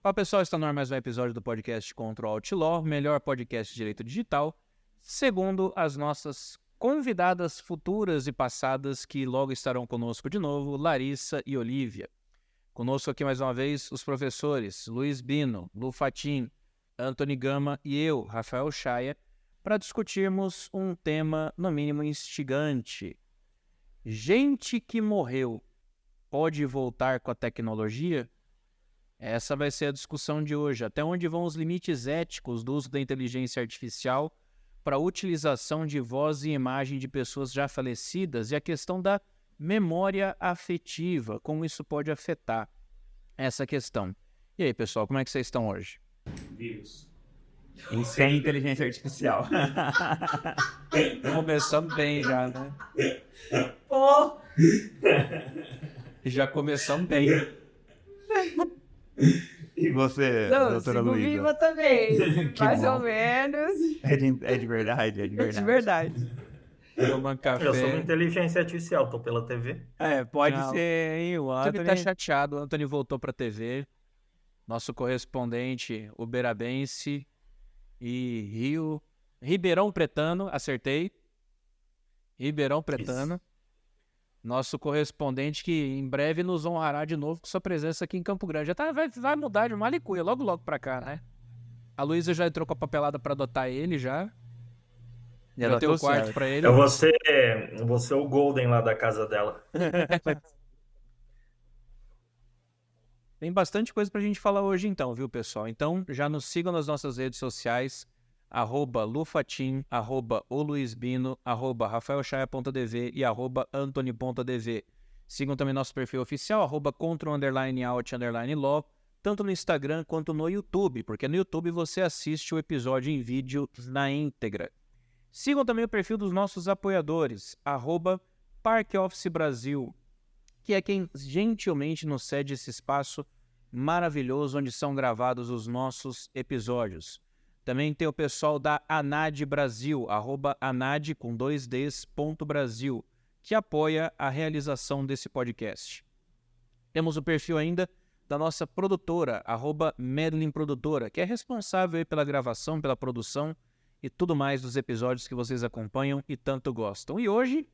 Fala pessoal, está no ar mais um episódio do podcast Contra o Outlaw, melhor podcast de direito digital, segundo as nossas convidadas futuras e passadas que logo estarão conosco de novo, Larissa e Olivia. Conosco aqui mais uma vez os professores Luiz Bino, Lu Fatim, Anthony Gama e eu, Rafael Chaya, para discutirmos um tema no mínimo instigante. Gente que morreu pode voltar com a tecnologia? Essa vai ser a discussão de hoje. Até onde vão os limites éticos do uso da inteligência artificial para a utilização de voz e imagem de pessoas já falecidas e a questão da memória afetiva, como isso pode afetar essa questão. E aí, pessoal, como é que vocês estão hoje? Vírus. Sem inteligência artificial. Começamos bem já, né? Oh! Já começamos bem. E você, Não, doutora sigo Luísa? viva também, Que mais bom. ou menos. É de verdade, é de De verdade. verdade. Tomando café. Eu sou uma inteligência artificial, tô pela TV. Pode Não. ser, hein? O Ele tá Anthony... chateado, o Anthony voltou pra TV. Nosso correspondente uberabense e Ribeirão Pretano, acertei. Ribeirão Pretano. Isso. Nosso correspondente que em breve nos honrará de novo com sua presença aqui em Campo Grande. Já tá, vai mudar de Malicuia logo pra cá, né? A Luísa já entrou com a papelada pra adotar ele já. Já Já tá tem o tudo quarto certo. pra ele. Eu vou ser o Golden lá da casa dela. Tem bastante coisa pra gente falar hoje então, viu, pessoal? Então, já nos sigam nas nossas redes sociais, @lufatim, @oluisbino, @rafaelchaya.dv e @antony.dv. Sigam também nosso perfil oficial, @control_out_law, tanto no Instagram quanto no YouTube, porque no YouTube você assiste o episódio em vídeo na íntegra. Sigam também o perfil dos nossos apoiadores, @Parque Brasil, que é quem gentilmente nos cede esse espaço maravilhoso onde são gravados os nossos episódios. Também tem o pessoal da ANAD Brasil, @anad com 2ds.brasil, que apoia a realização desse podcast. Temos o perfil ainda da nossa produtora, @Medlin Produtora, que é responsável aí pela gravação, pela produção e tudo mais dos episódios que vocês acompanham e tanto gostam. E hoje,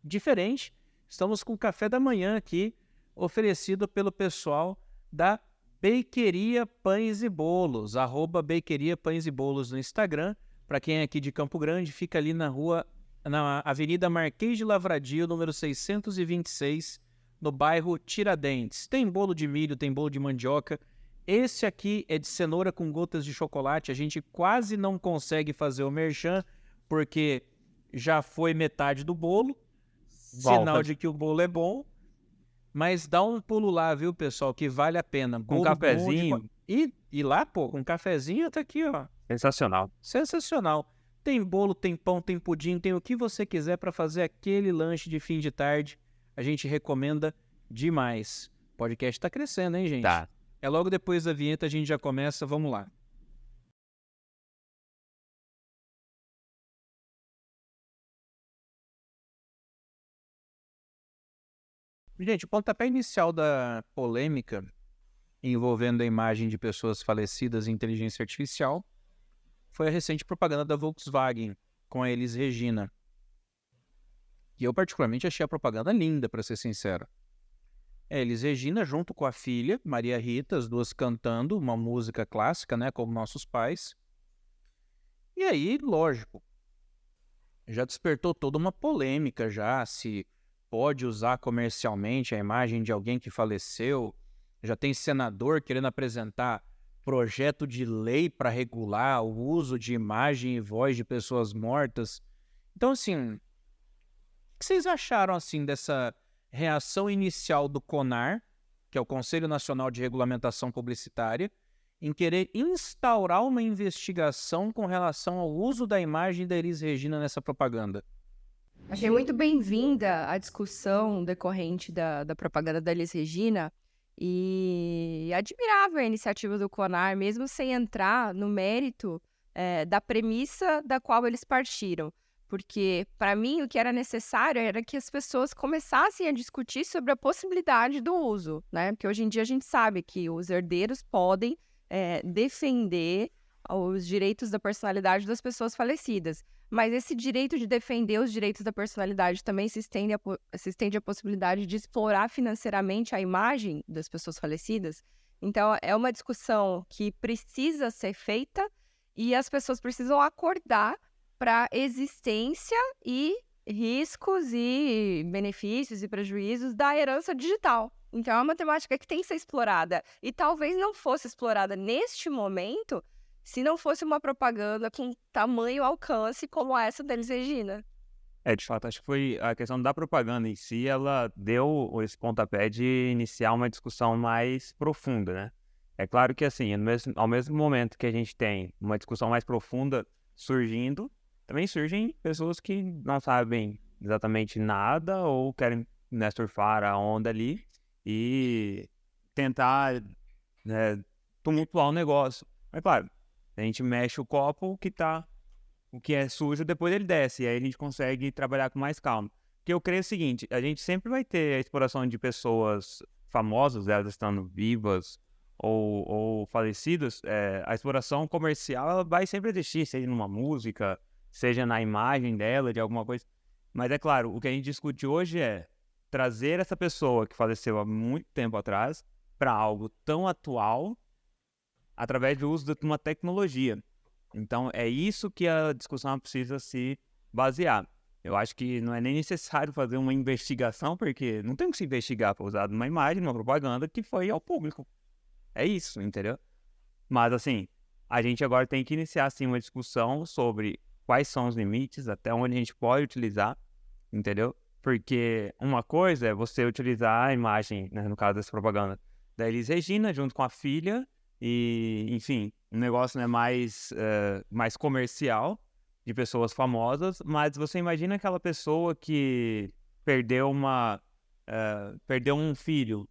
diferente, estamos com o café da manhã aqui, oferecido pelo pessoal da Bakeria Pães e Bolos, @Bakeria Pães e Bolos no Instagram. Para quem é aqui de Campo Grande, fica ali na Avenida Marquês de Lavradio, número 626, no bairro Tiradentes. Tem bolo de milho, tem bolo de mandioca. Esse aqui é de cenoura com gotas de chocolate. A gente quase não consegue fazer o merchan, porque já foi metade do bolo. Sinal de que o bolo é bom. Mas dá um pulo lá, viu, pessoal, que vale a pena. Com Bolo cafezinho. bom e lá, pô, com cafezinho tá aqui, ó. Sensacional. Sensacional. Tem bolo, tem pão, tem pudim, tem o que você quiser para fazer aquele lanche de fim de tarde. A gente recomenda demais. O podcast tá crescendo, hein, gente? Tá. É logo depois da vinheta, a gente já começa. Vamos lá. Gente, o pontapé inicial da polêmica envolvendo a imagem de pessoas falecidas em inteligência artificial foi a recente propaganda da Volkswagen com a Elis Regina. E eu particularmente achei a propaganda linda, para ser sincero. A Elis Regina junto com a filha, Maria Rita, as duas cantando uma música clássica, né, como nossos pais. E aí, lógico, já despertou toda uma polêmica já, se pode usar comercialmente a imagem de alguém que faleceu. Já tem senador querendo apresentar projeto de lei para regular o uso de imagem e voz de pessoas mortas. Então, assim, o que vocês acharam assim dessa reação inicial do CONAR, que é o Conselho Nacional de Regulamentação Publicitária, em querer instaurar uma investigação com relação ao uso da imagem da Elis Regina nessa propaganda? Achei muito bem-vinda a discussão decorrente da propaganda da Elis Regina e admirável a iniciativa do CONAR, mesmo sem entrar no mérito da premissa da qual eles partiram. Porque, para mim, o que era necessário era que as pessoas começassem a discutir sobre a possibilidade do uso, né? Porque hoje em dia a gente sabe que os herdeiros podem defender os direitos da personalidade das pessoas falecidas. Mas esse direito de defender os direitos da personalidade também se estende à possibilidade de explorar financeiramente a imagem das pessoas falecidas. Então, é uma discussão que precisa ser feita e as pessoas precisam acordar para a existência e riscos e benefícios e prejuízos da herança digital. Então, é uma temática que tem que ser explorada. E talvez não fosse explorada neste momento se não fosse uma propaganda com tamanho alcance como essa da Elis Regina. De fato, acho que foi a questão da propaganda em si, ela deu esse pontapé de iniciar uma discussão mais profunda, né? É claro que, assim, ao mesmo momento que a gente tem uma discussão mais profunda surgindo, também surgem pessoas que não sabem exatamente nada ou querem, né, surfar a onda ali e tentar, né, tumultuar o negócio. Mas, claro, a gente mexe o copo, o que é sujo, depois ele desce, e aí a gente consegue trabalhar com mais calma. Porque eu creio o seguinte, a gente sempre vai ter a exploração de pessoas famosas, elas estando vivas ou falecidas, a exploração comercial ela vai sempre existir, seja numa música, seja na imagem dela, de alguma coisa. Mas é claro, o que a gente discute hoje é trazer essa pessoa que faleceu há muito tempo atrás para algo tão atual através do uso de uma tecnologia. Então, é isso que a discussão precisa se basear. Eu acho que não é nem necessário fazer uma investigação, porque não tem que se investigar para usar uma imagem, uma propaganda que foi ao público. É isso, entendeu? Mas, assim, a gente agora tem que iniciar, assim, uma discussão sobre quais são os limites, até onde a gente pode utilizar, entendeu? Porque uma coisa é você utilizar a imagem, né, no caso dessa propaganda, da Elis Regina, junto com a filha, e, enfim, um negócio, né, mais comercial, de pessoas famosas, mas você imagina aquela pessoa que perdeu um filho,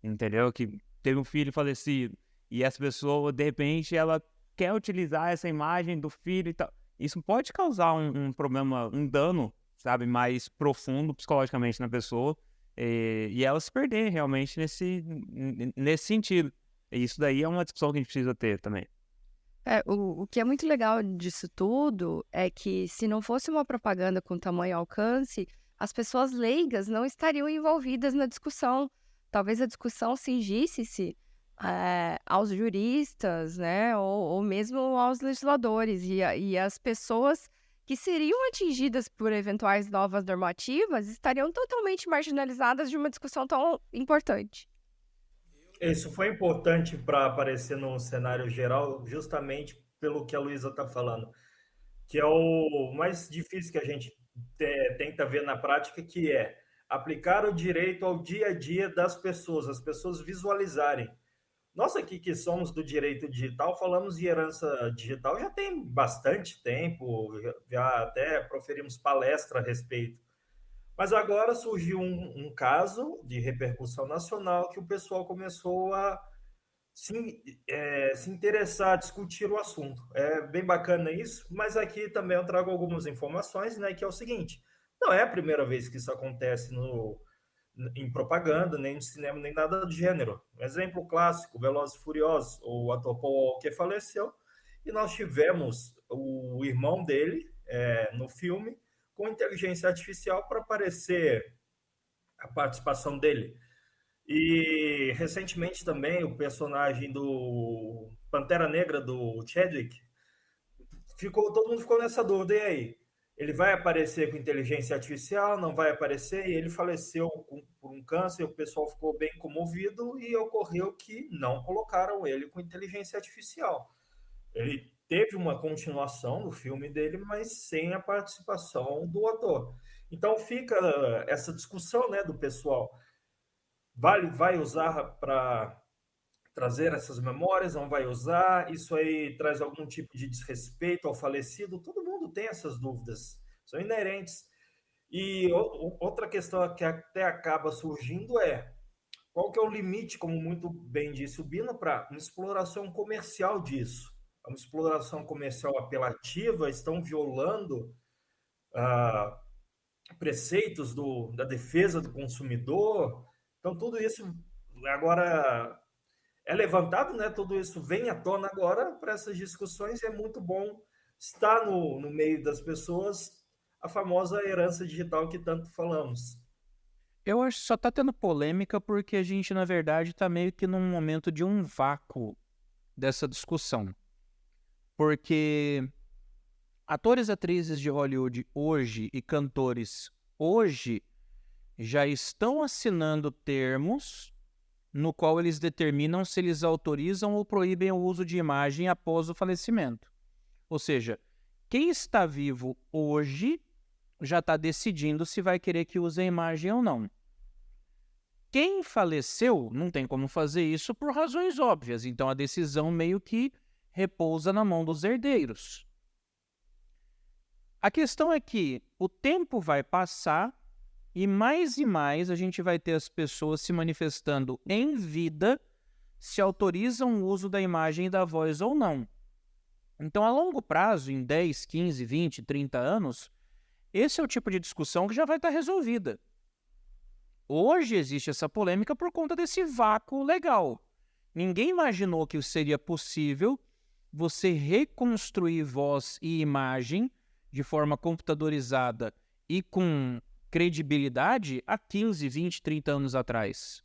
entendeu? Que teve um filho falecido, e essa pessoa, de repente, ela quer utilizar essa imagem do filho e tal. Isso pode causar um problema, um dano, sabe, mais profundo psicologicamente na pessoa, e ela se perder realmente nesse sentido. E isso daí é uma discussão que a gente precisa ter também. O que é muito legal disso tudo é que, se não fosse uma propaganda com tamanho alcance, as pessoas leigas não estariam envolvidas na discussão. Talvez a discussão cingisse-se aos juristas, né, ou mesmo aos legisladores, e as pessoas que seriam atingidas por eventuais novas normativas estariam totalmente marginalizadas de uma discussão tão importante. Isso foi importante para aparecer no cenário geral, justamente pelo que a Luísa está falando, que é o mais difícil que a gente tenta ver na prática, que é aplicar o direito ao dia a dia das pessoas, as pessoas visualizarem. Nós aqui que somos do direito digital, falamos de herança digital já tem bastante tempo, já até proferimos palestra a respeito. Mas agora surgiu um caso de repercussão nacional que o pessoal começou a se interessar, a discutir o assunto. É bem bacana isso, mas aqui também eu trago algumas informações, né, que é o seguinte, não é a primeira vez que isso acontece em propaganda, nem no cinema, nem nada do gênero. Um exemplo clássico, Velozes e Furiosos, o ator Paul Walker faleceu, e nós tivemos o irmão dele no filme, com inteligência artificial para aparecer a participação dele. E recentemente também o personagem do Pantera Negra, do Chadwick, todo mundo ficou nessa dúvida, e aí? Ele vai aparecer com inteligência artificial, não vai aparecer? E ele faleceu por um câncer, o pessoal ficou bem comovido e ocorreu que não colocaram ele com inteligência artificial. Ele teve uma continuação do filme dele, mas sem a participação do ator. Então fica essa discussão, né, do pessoal. Vai usar para trazer essas memórias, não vai usar? Isso aí traz algum tipo de desrespeito ao falecido? Todo mundo tem essas dúvidas, são inerentes. E outra questão que até acaba surgindo é qual que é o limite, como muito bem disse o Bino, para uma exploração comercial disso. Uma exploração comercial apelativa, estão violando preceitos da defesa do consumidor. Então, tudo isso agora é levantado, né? Tudo isso vem à tona agora para essas discussões e é muito bom estar no meio das pessoas a famosa herança digital que tanto falamos. Eu acho que só tá tendo polêmica porque a gente, na verdade, tá meio que num momento de um vácuo dessa discussão. Porque atores e atrizes de Hollywood hoje e cantores hoje já estão assinando termos no qual eles determinam se eles autorizam ou proíbem o uso de imagem após o falecimento. Ou seja, quem está vivo hoje já está decidindo se vai querer que use a imagem ou não. Quem faleceu não tem como fazer isso por razões óbvias, então a decisão meio que repousa na mão dos herdeiros. A questão é que o tempo vai passar e mais a gente vai ter as pessoas se manifestando em vida se autorizam o uso da imagem e da voz ou não. Então, a longo prazo, em 10, 15, 20, 30 anos, esse é o tipo de discussão que já vai estar resolvida. Hoje existe essa polêmica por conta desse vácuo legal. Ninguém imaginou que seria possível você reconstruir voz e imagem de forma computadorizada e com credibilidade há 15, 20, 30 anos atrás.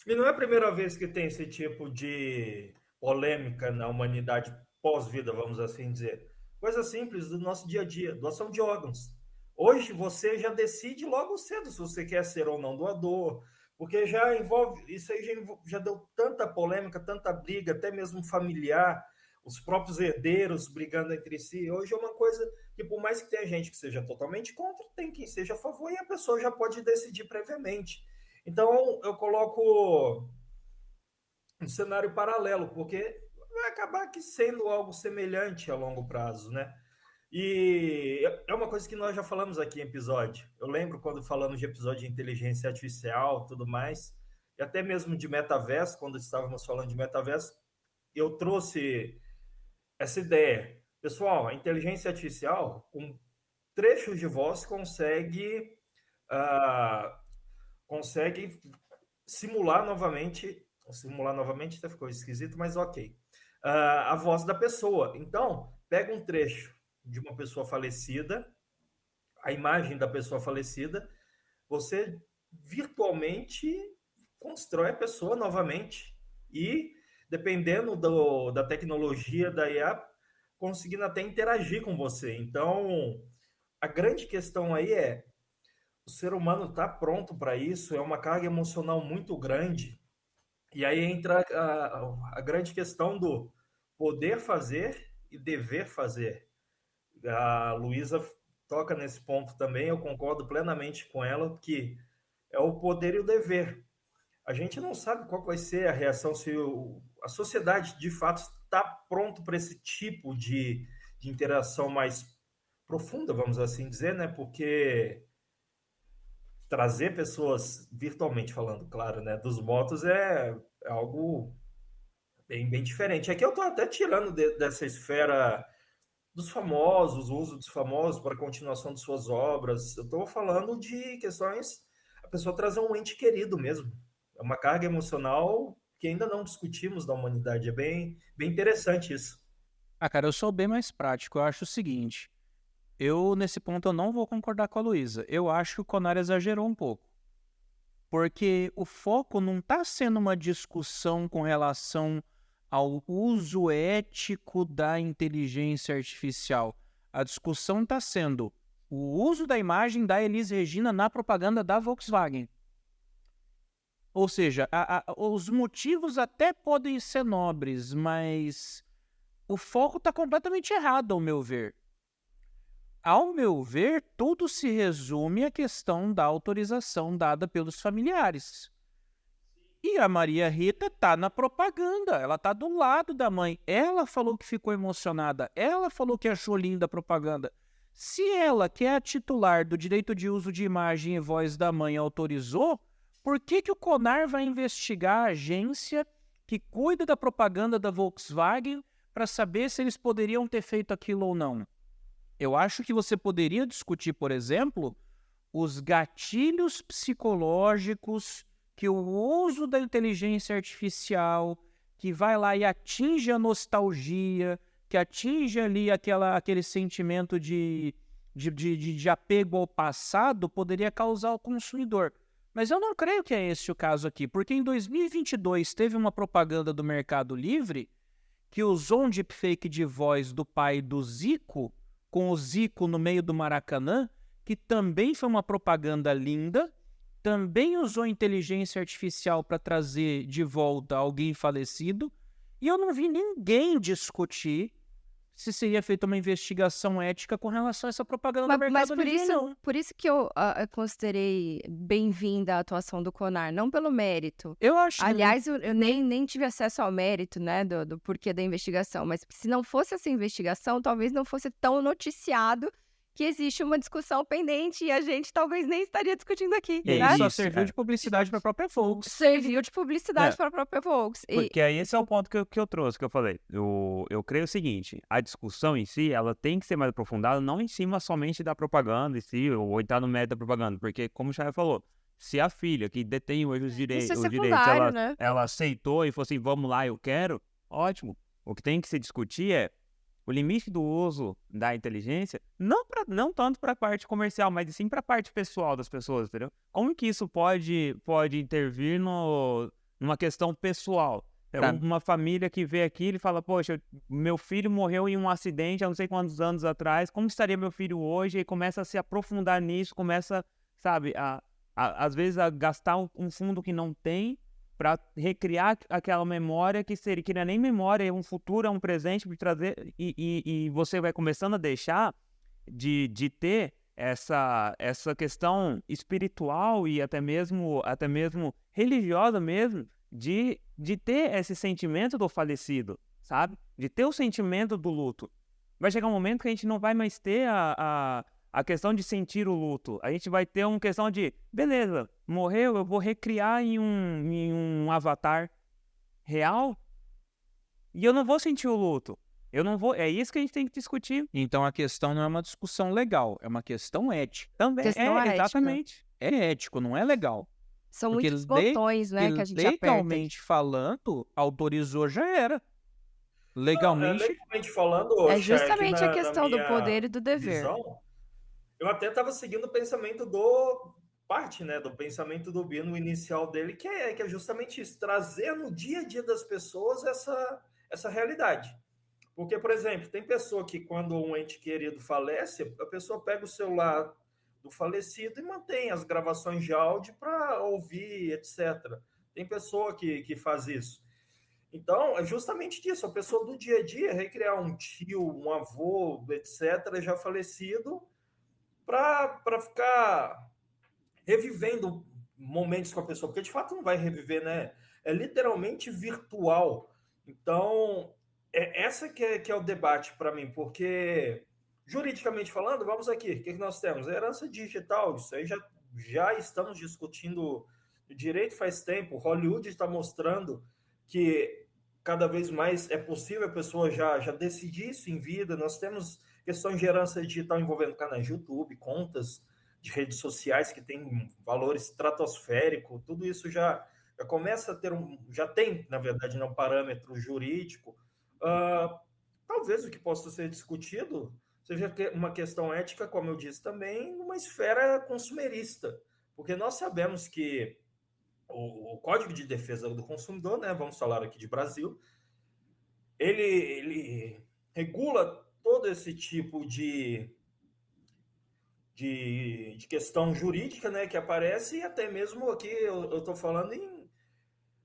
E não é a primeira vez que tem esse tipo de polêmica na humanidade pós-vida, vamos assim dizer. Coisa simples do nosso dia a dia, doação de órgãos. Hoje você já decide logo cedo se você quer ser ou não doador, porque já envolve, isso aí já deu tanta polêmica, tanta briga, até mesmo familiar, os próprios herdeiros brigando entre si. Hoje é uma coisa que, por mais que tenha gente que seja totalmente contra, tem quem seja a favor e a pessoa já pode decidir previamente. Então, eu coloco um cenário paralelo, porque vai acabar que sendo algo semelhante a longo prazo, né? E é uma coisa que nós já falamos aqui em episódio. Eu lembro quando falamos de episódio de inteligência artificial, tudo mais, e até mesmo de metaverso, quando estávamos falando de metaverso, eu trouxe essa ideia. Pessoal, a inteligência artificial, com trechos de voz, consegue simular novamente até ficou esquisito, mas ok, a voz da pessoa. Então, pega um trecho de uma pessoa falecida, a imagem da pessoa falecida, você virtualmente constrói a pessoa novamente e, dependendo da tecnologia da IA, conseguindo até interagir com você. Então, a grande questão aí é o ser humano está pronto para isso, é uma carga emocional muito grande. E aí entra a grande questão do poder fazer e dever fazer. A Luísa toca nesse ponto também, eu concordo plenamente com ela, que é o poder e o dever. A gente não sabe qual vai ser a reação, se a sociedade de fato está pronto para esse tipo de interação mais profunda, vamos assim dizer, né? Porque trazer pessoas virtualmente falando, claro, né, dos motos é algo bem diferente. Aqui eu estou até tirando dessa esfera dos famosos, o uso dos famosos para a continuação de suas obras. Eu estou falando de questões, a pessoa trazer um ente querido mesmo. É uma carga emocional que ainda não discutimos da humanidade. É bem interessante isso. Cara, eu sou bem mais prático. Eu acho o seguinte, nesse ponto, eu não vou concordar com a Luísa. Eu acho que o Conar exagerou um pouco. Porque o foco não está sendo uma discussão com relação ao uso ético da inteligência artificial. A discussão está sendo o uso da imagem da Elis Regina na propaganda da Volkswagen. Ou seja, os motivos até podem ser nobres, mas o foco está completamente errado, ao meu ver. Ao meu ver, tudo se resume à questão da autorização dada pelos familiares. E a Maria Rita tá na propaganda, ela tá do lado da mãe. Ela falou que ficou emocionada, ela falou que achou linda a propaganda. Se ela, que é a titular do direito de uso de imagem e voz da mãe, autorizou, por que o Conar vai investigar a agência que cuida da propaganda da Volkswagen para saber se eles poderiam ter feito aquilo ou não? Eu acho que você poderia discutir, por exemplo, os gatilhos psicológicos que o uso da inteligência artificial, que vai lá e atinge a nostalgia, que atinge ali aquele sentimento de apego ao passado, poderia causar ao consumidor. Mas eu não creio que é esse o caso aqui, porque em 2022 teve uma propaganda do Mercado Livre que usou um deepfake de voz do pai do Zico, com o Zico no meio do Maracanã, que também foi uma propaganda linda, também usou inteligência artificial para trazer de volta alguém falecido, e eu não vi ninguém discutir se seria feita uma investigação ética com relação a essa propaganda do Mas Mercado Livre, não. por isso que eu considerei bem-vinda a atuação do Conar, não pelo mérito. Eu acho que Aliás, eu nem tive acesso ao mérito, né, do porquê da investigação, mas se não fosse essa investigação, talvez não fosse tão noticiado que existe uma discussão pendente e a gente talvez nem estaria discutindo aqui, É né? só isso, serviu de publicidade para a própria Volks. Serviu de publicidade É. para a própria Volks. Porque aí esse é o ponto que eu trouxe, que eu falei. Eu creio o seguinte, a discussão em si, ela tem que ser mais aprofundada, não em cima somente da propaganda em si, ou entrar no mérito da propaganda, porque, como o Chay falou, se a filha que detém hoje os direitos, Isso é secundário, né? ela aceitou e falou assim, vamos lá, eu quero, ótimo. O que tem que se discutir é o limite do uso da inteligência, não tanto para a parte comercial, mas sim para a parte pessoal das pessoas, entendeu? Como que isso pode intervir numa questão pessoal? Uma família que vê aquilo e fala, poxa, meu filho morreu em um acidente há não sei quantos anos atrás, como estaria meu filho hoje? E começa a se aprofundar nisso, começa, sabe, às vezes a gastar um fundo que não tem para recriar aquela memória que não é nem memória, é um futuro, é um presente para trazer, e você vai começando a deixar de ter essa questão espiritual e até mesmo religiosa mesmo, de ter esse sentimento do falecido, sabe? De ter o sentimento do luto. Vai chegar um momento que a gente não vai mais ter a questão de sentir o luto. A gente vai ter uma questão de, beleza, morreu, eu vou recriar em um avatar real e eu não vou sentir o luto. Eu não vou. É isso que a gente tem que discutir. Então a questão não é uma discussão legal, é uma questão ética. Também Questão ética. exatamente. É ético, não é legal. São Porque muitos botões, né, que a gente aperta. legalmente falando, autorizou, já era. Legalmente. Legalmente falando, É Chay, justamente aqui a questão do minha poder e do dever. visão, eu até estava seguindo o pensamento do pensamento do Bino inicial dele, que é justamente isso, trazer no dia a dia das pessoas essa realidade. Porque, por exemplo, tem pessoa que quando um ente querido falece, a pessoa pega o celular do falecido e mantém as gravações de áudio para ouvir, etc. Tem pessoa que faz isso. Então, é justamente disso, a pessoa do dia a dia recriar um tio, um avô, etc., já falecido, para ficar revivendo momentos com a pessoa, porque de fato não vai reviver, né? É literalmente virtual. Então, essa que é o debate para mim, porque juridicamente falando, vamos aqui, o que nós temos? Herança digital, isso aí já estamos discutindo direito faz tempo. Hollywood está mostrando que cada vez mais é possível a pessoa já decidir isso em vida. Nós temos questões de herança digital envolvendo canais de YouTube, contas de redes sociais que têm valores estratosféricos, tudo isso já começa a ter já tem, na verdade, um parâmetro jurídico. Talvez o que possa ser discutido seja uma questão ética, como eu disse também, numa esfera consumerista, porque nós sabemos que o Código de Defesa do Consumidor, né, vamos falar aqui de Brasil, ele regula todo esse tipo de questão jurídica, né, que aparece, e até mesmo aqui eu estou falando em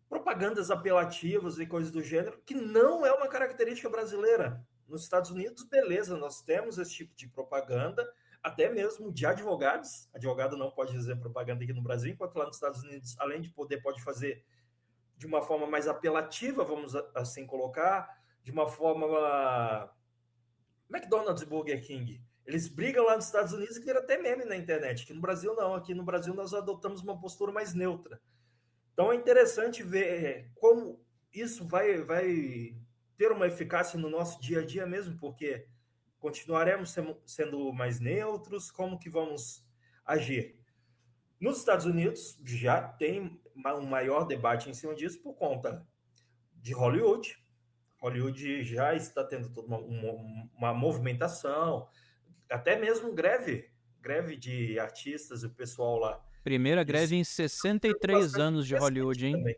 propagandas apelativas e coisas do gênero, que não é uma característica brasileira. Nos Estados Unidos, beleza, nós temos esse tipo de propaganda, até mesmo de advogados. Advogado não pode fazer propaganda aqui no Brasil, enquanto lá nos Estados Unidos, além de poder, pode fazer de uma forma mais apelativa, vamos assim colocar, de uma forma... McDonald's e Burger King, eles brigam lá nos Estados Unidos e vira até meme na internet. Aqui no Brasil não, aqui no Brasil nós adotamos uma postura mais neutra. Então é interessante ver como isso vai ter uma eficácia no nosso dia a dia mesmo, porque Continuaremos sendo mais neutros? Como que vamos agir? Nos Estados Unidos já tem um maior debate em cima disso por conta de Hollywood. Hollywood já está tendo toda uma movimentação, até mesmo greve de artistas, o pessoal lá. Primeira greve em 63 anos de Hollywood, hein? Também.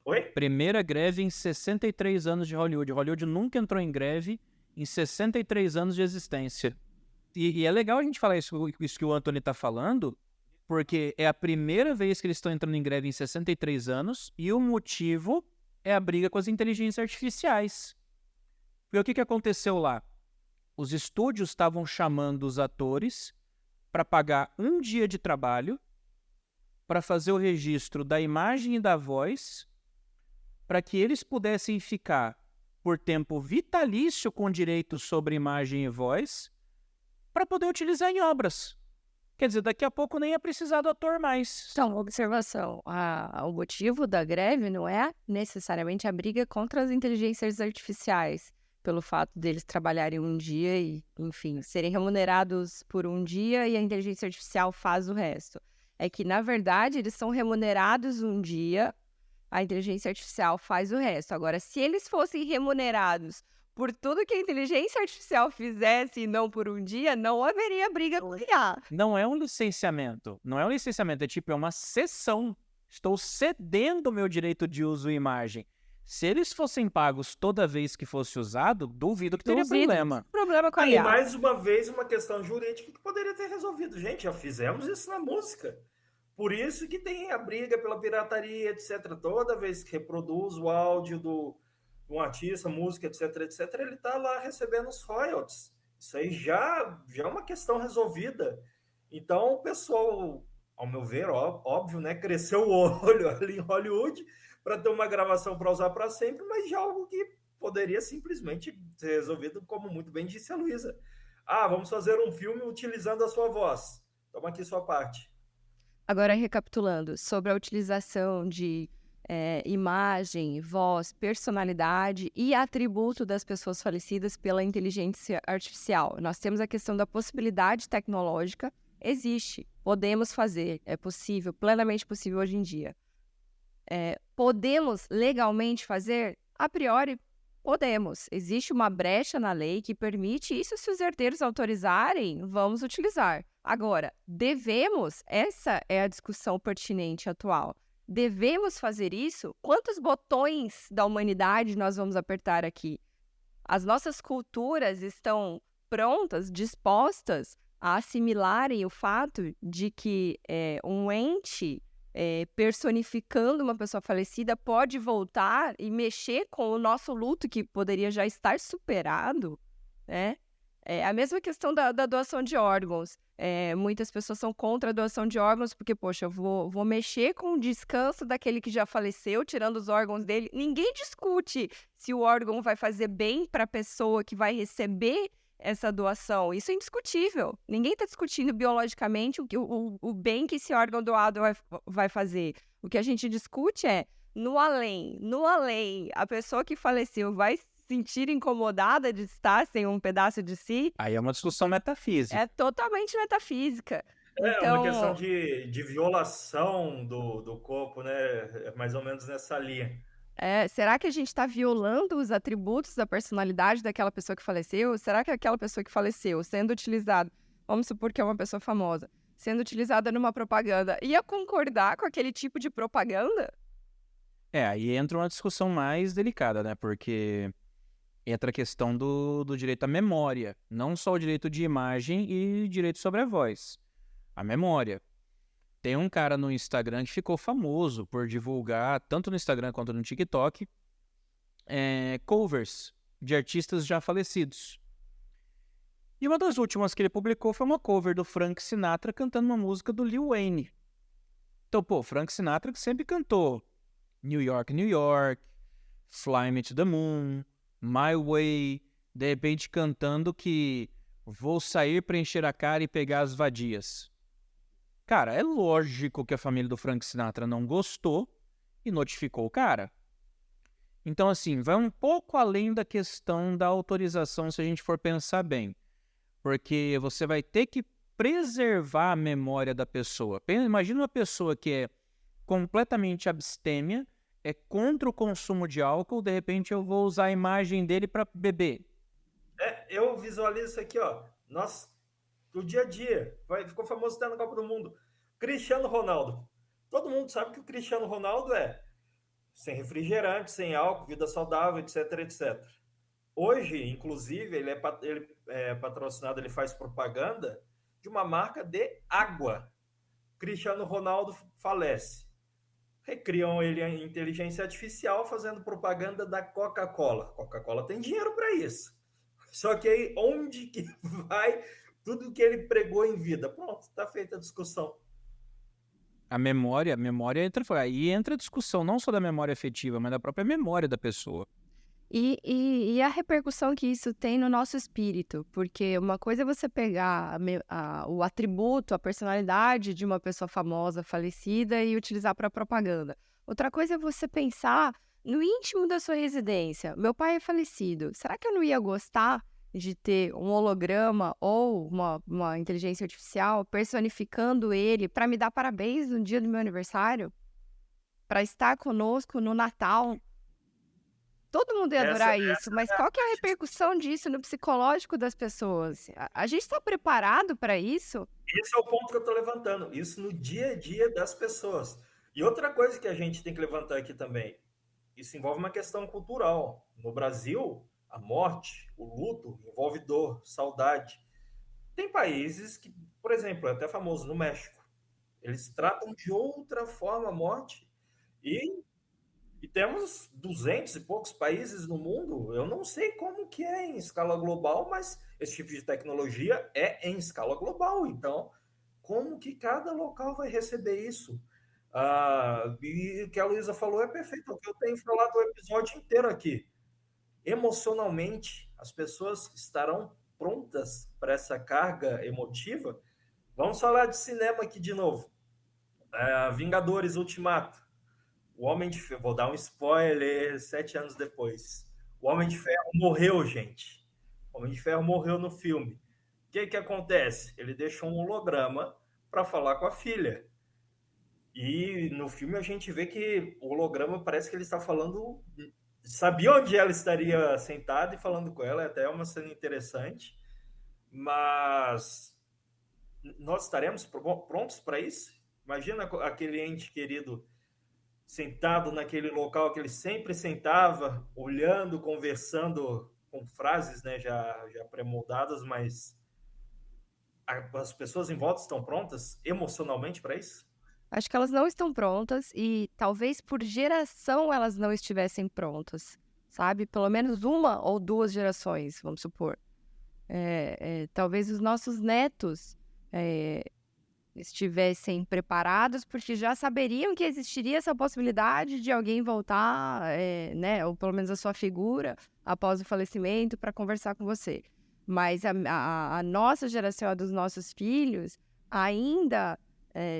Oi? Primeira greve em 63 anos de Hollywood. Hollywood nunca entrou em greve em 63 anos de existência. E é legal a gente falar isso que o Anthony está falando, porque é a primeira vez que eles estão entrando em greve em 63 anos e o motivo é a briga com as inteligências artificiais. Porque o que aconteceu lá? Os estúdios estavam chamando os atores para pagar um dia de trabalho para fazer o registro da imagem e da voz, para que eles pudessem ficar por tempo vitalício com direitos sobre imagem e voz, para poder utilizar em obras. Quer dizer, daqui a pouco nem é precisar do ator mais. Então, observação, o motivo da greve não é necessariamente a briga contra as inteligências artificiais, pelo fato deles trabalharem um dia e, enfim, serem remunerados por um dia e a inteligência artificial faz o resto. É que, na verdade, eles são remunerados um dia, a inteligência artificial faz o resto. Agora, se eles fossem remunerados por tudo que a inteligência artificial fizesse e não por um dia, não haveria briga com IA. Não é um licenciamento. Não é um licenciamento, é uma cessão. Estou cedendo o meu direito de uso e imagem. Se eles fossem pagos toda vez que fosse usado, duvido que teria problema. Problema com a E IA. mais uma vez, uma questão jurídica que poderia ter resolvido. Gente, já fizemos isso na música. Por isso que tem a briga pela pirataria, etc. Toda vez que reproduz o áudio de um artista, música, etc., ele está lá recebendo os royalties. Isso aí já é uma questão resolvida. Então, o pessoal, ao meu ver, óbvio, né, cresceu o olho ali em Hollywood para ter uma gravação para usar para sempre, mas já algo que poderia simplesmente ser resolvido, como muito bem disse a Luísa. Vamos fazer um filme utilizando a sua voz. Toma aqui sua parte. Agora, recapitulando, sobre a utilização de imagem, voz, personalidade e atributo das pessoas falecidas pela inteligência artificial. Nós temos a questão da possibilidade tecnológica. Existe, podemos fazer, é possível, plenamente possível hoje em dia. Podemos legalmente fazer? A priori, podemos. Existe uma brecha na lei que permite isso. Se os herdeiros autorizarem, vamos utilizar. Agora, devemos? Essa é a discussão pertinente atual. Devemos fazer isso? Quantos botões da humanidade nós vamos apertar aqui? As nossas culturas estão prontas, dispostas a assimilarem o fato de que um ente personificando uma pessoa falecida pode voltar e mexer com o nosso luto que poderia já estar superado, né? A mesma questão da doação de órgãos. Muitas pessoas são contra a doação de órgãos porque, poxa, eu vou mexer com o descanso daquele que já faleceu, tirando os órgãos dele. Ninguém discute se o órgão vai fazer bem para a pessoa que vai receber essa doação. Isso é indiscutível. Ninguém está discutindo biologicamente o bem que esse órgão doado vai fazer. O que a gente discute é, no além, a pessoa que faleceu vai sentir incomodada de estar sem um pedaço de si. Aí é uma discussão metafísica. É totalmente metafísica. É uma questão de violação do corpo, né? É mais ou menos nessa linha. Será que a gente está violando os atributos da personalidade daquela pessoa que faleceu? Será que aquela pessoa que faleceu, sendo utilizada, vamos supor que é uma pessoa famosa, sendo utilizada numa propaganda, ia concordar com aquele tipo de propaganda? Aí entra uma discussão mais delicada, né? Porque entra a questão do direito à memória. Não só o direito de imagem e direito sobre a voz. A memória. Tem um cara no Instagram que ficou famoso por divulgar, tanto no Instagram quanto no TikTok, covers de artistas já falecidos. E uma das últimas que ele publicou foi uma cover do Frank Sinatra cantando uma música do Lil Wayne. Então, Frank Sinatra que sempre cantou New York, New York, Fly Me to the Moon, My Way, de repente cantando que vou sair para encher a cara e pegar as vadias. Cara, é lógico que a família do Frank Sinatra não gostou e notificou o cara. Então, assim, vai um pouco além da questão da autorização, se a gente for pensar bem. Porque você vai ter que preservar a memória da pessoa. Imagina uma pessoa que é completamente abstêmia, é contra o consumo de álcool, de repente eu vou usar a imagem dele para beber. Eu visualizo isso aqui, ó. Nossa, do dia a dia. Ficou famoso até na Copa do Mundo. Cristiano Ronaldo. Todo mundo sabe que o Cristiano Ronaldo é sem refrigerante, sem álcool, vida saudável, etc, etc. Hoje, inclusive, ele é patrocinado, ele faz propaganda de uma marca de água. Cristiano Ronaldo falece. Recriam ele em inteligência artificial fazendo propaganda da Coca-Cola. Coca-Cola tem dinheiro para isso. Só que aí, onde que vai tudo que ele pregou em vida? Pronto, está feita a discussão. A memória entra, aí entra a discussão não só da memória afetiva, mas da própria memória da pessoa. E a repercussão que isso tem no nosso espírito, porque uma coisa é você pegar o atributo, a personalidade de uma pessoa famosa, falecida e utilizar para propaganda. Outra coisa é você pensar no íntimo da sua residência. Meu pai é falecido, será que eu não ia gostar de ter um holograma ou uma inteligência artificial personificando ele para me dar parabéns no dia do meu aniversário? Para estar conosco no Natal? Todo mundo ia adorar isso, mas qual que é a repercussão disso no psicológico das pessoas? A gente está preparado para isso? Esse é o ponto que eu estou levantando. Isso no dia a dia das pessoas. E outra coisa que a gente tem que levantar aqui também, isso envolve uma questão cultural. No Brasil, a morte, o luto, envolve dor, saudade. Tem países que, por exemplo, é até famoso no México, eles tratam de outra forma a morte e temos 200 e poucos países no mundo. Eu não sei como que é em escala global, mas esse tipo de tecnologia é em escala global. Então, como que cada local vai receber isso? E o que a Luísa falou é perfeito. O que eu tenho falado o episódio inteiro aqui. Emocionalmente, as pessoas estarão prontas para essa carga emotiva? Vamos falar de cinema aqui de novo. Vingadores Ultimato. O Homem de Ferro, vou dar um spoiler 7 anos depois. O Homem de Ferro morreu, gente. O Homem de Ferro morreu no filme. O que acontece? Ele deixou um holograma para falar com a filha. E no filme a gente vê que o holograma parece que ele está falando... Sabia onde ela estaria sentada e falando com ela. Até é uma cena interessante. Mas nós estaremos prontos para isso? Imagina aquele ente querido sentado naquele local que ele sempre sentava, olhando, conversando com frases, né, já pré-moldadas, mas as pessoas em volta estão prontas emocionalmente para isso? Acho que elas não estão prontas e talvez por geração elas não estivessem prontas, sabe? Pelo menos uma ou duas gerações, vamos supor. Talvez os nossos netos estivessem preparados porque já saberiam que existiria essa possibilidade de alguém voltar, né, ou pelo menos a sua figura após o falecimento para conversar com você. Mas a nossa geração, a dos nossos filhos, ainda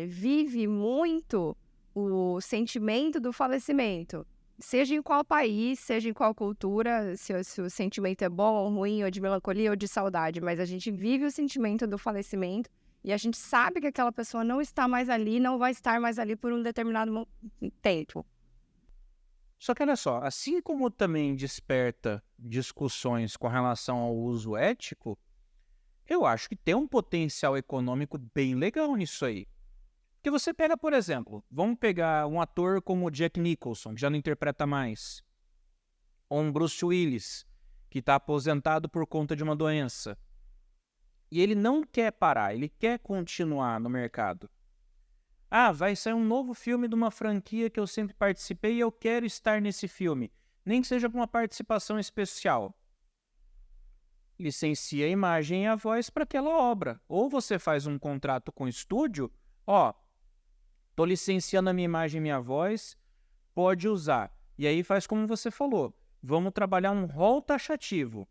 vive muito o sentimento do falecimento. Seja em qual país, seja em qual cultura, se o sentimento é bom ou ruim, ou de melancolia ou de saudade, mas a gente vive o sentimento do falecimento. E a gente sabe que aquela pessoa não está mais ali, não vai estar mais ali por um determinado tempo. Só que olha só, assim como também desperta discussões com relação ao uso ético, eu acho que tem um potencial econômico bem legal nisso aí. Porque você pega, por exemplo, vamos pegar um ator como o Jack Nicholson, que já não interpreta mais, ou um Bruce Willis, que está aposentado por conta de uma doença. E ele não quer parar, ele quer continuar no mercado. Vai sair um novo filme de uma franquia que eu sempre participei e eu quero estar nesse filme. Nem que seja com uma participação especial. Licencia a imagem e a voz para aquela obra. Ou você faz um contrato com o estúdio, tô licenciando a minha imagem e minha voz, pode usar. E aí faz como você falou, vamos trabalhar um rol taxativo.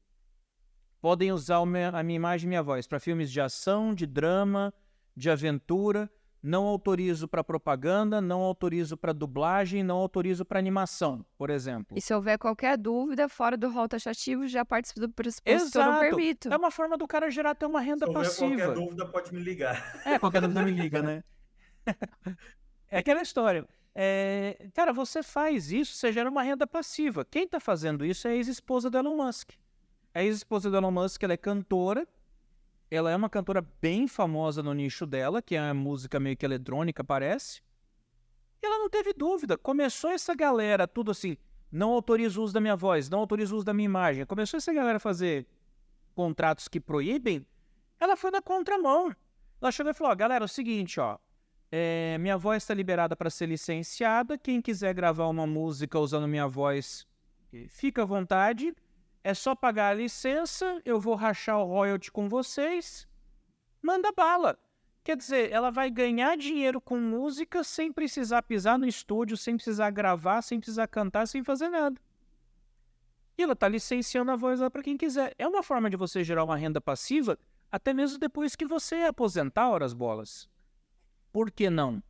Podem usar a minha imagem e minha voz para filmes de ação, de drama, de aventura, não autorizo para propaganda, não autorizo para dublagem, não autorizo para animação, por exemplo. E se houver qualquer dúvida fora do rol taxativo, já participa do pressuposto, eu não Exato. permito. É uma forma do cara gerar até uma Se renda houver qualquer passiva. dúvida, pode me ligar. Qualquer dúvida me liga, né? É aquela história. Cara, você faz isso, você gera uma renda passiva. Quem tá fazendo isso é a ex-esposa do Elon Musk. A ex-esposa do Elon Musk, ela é cantora. Ela é uma cantora bem famosa no nicho dela, que é a música meio que eletrônica, parece. E ela não teve dúvida. Começou essa galera, tudo assim, não autorizo o uso da minha voz, não autorizo o uso da minha imagem. Começou essa galera a fazer contratos que proíbem. Ela foi na contramão. Ela chegou e falou, galera, é o seguinte, minha voz está liberada para ser licenciada. Quem quiser gravar uma música usando minha voz, fica à vontade. É só pagar a licença, eu vou rachar o royalty com vocês. Manda bala. Quer dizer, ela vai ganhar dinheiro com música sem precisar pisar no estúdio, sem precisar gravar, sem precisar cantar, sem fazer nada. E ela está licenciando a voz lá para quem quiser. É uma forma de você gerar uma renda passiva, até mesmo depois que você aposentar, horas bolas. Por que não?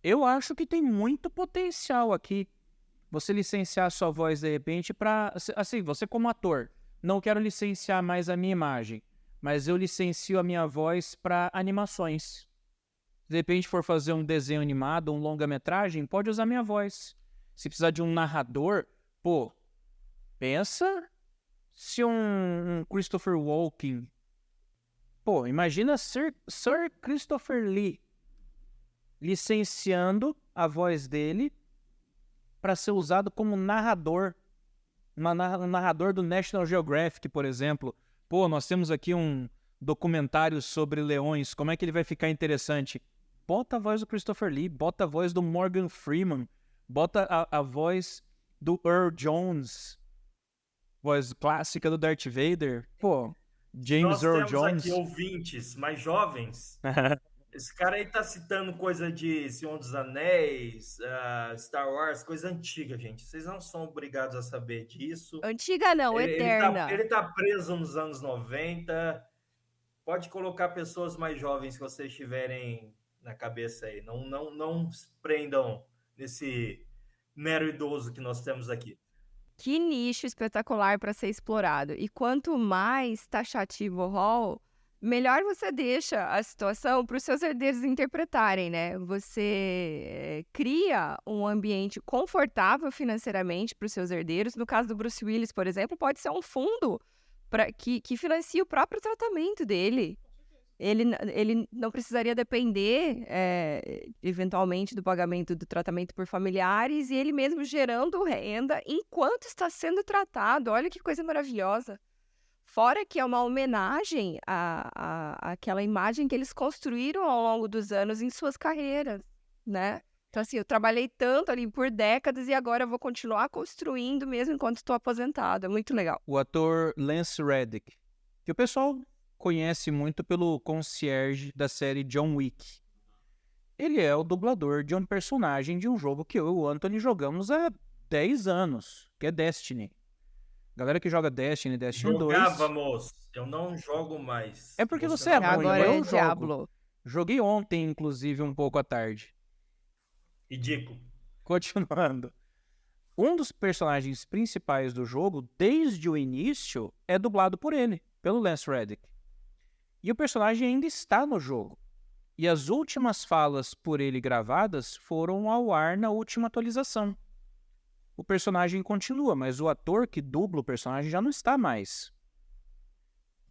Eu acho que tem muito potencial aqui. Você licenciar a sua voz, de repente, para... Assim, você como ator, não quero licenciar mais a minha imagem, mas eu licencio a minha voz para animações. De repente for fazer um desenho animado, um longa-metragem, pode usar minha voz. Se precisar de um narrador, pensa se um Christopher Walken... imagina Sir Christopher Lee licenciando a voz dele para ser usado como narrador. Um narrador do National Geographic, por exemplo. Nós temos aqui um documentário sobre leões, como é que ele vai ficar interessante? Bota a voz do Christopher Lee, bota a voz do Morgan Freeman, bota a voz do Earl Jones, voz clássica do Darth Vader. James Earl Jones. Nós temos aqui ouvintes mais jovens. Esse cara aí tá citando coisa de Senhor dos Anéis, Star Wars, coisa antiga, gente. Vocês não são obrigados a saber disso. Antiga não, eterna. Ele tá preso nos anos 90. Pode colocar pessoas mais jovens que vocês tiverem na cabeça aí. Não se prendam nesse mero idoso que nós temos aqui. Que nicho espetacular para ser explorado. E quanto mais taxativo o rol, melhor você deixa a situação para os seus herdeiros interpretarem, né? Você cria um ambiente confortável financeiramente para os seus herdeiros. No caso do Bruce Willis, por exemplo, pode ser um fundo que financia o próprio tratamento dele. Ele não precisaria depender, eventualmente, do pagamento do tratamento por familiares e ele mesmo gerando renda enquanto está sendo tratado. Olha que coisa maravilhosa. Fora que é uma homenagem àquela imagem que eles construíram ao longo dos anos em suas carreiras, né? Então, assim, eu trabalhei tanto ali por décadas e agora eu vou continuar construindo mesmo enquanto estou aposentado. É muito legal. O ator Lance Reddick, que o pessoal conhece muito pelo concierge da série John Wick. Ele é o dublador de um personagem de um jogo que eu e o Anthony jogamos há 10 anos, que é Destiny. Galera que joga Destiny 2... Jogávamos, eu não jogo mais. É porque você é ruim, Agora eu é jogo. Diablo. Joguei ontem, inclusive, um pouco à tarde. Ridículo. Continuando. Um dos personagens principais do jogo, desde o início, é dublado por ele, pelo Lance Reddick. E o personagem ainda está no jogo. E as últimas falas por ele gravadas foram ao ar na última atualização. O personagem continua, mas o ator que dubla o personagem já não está mais.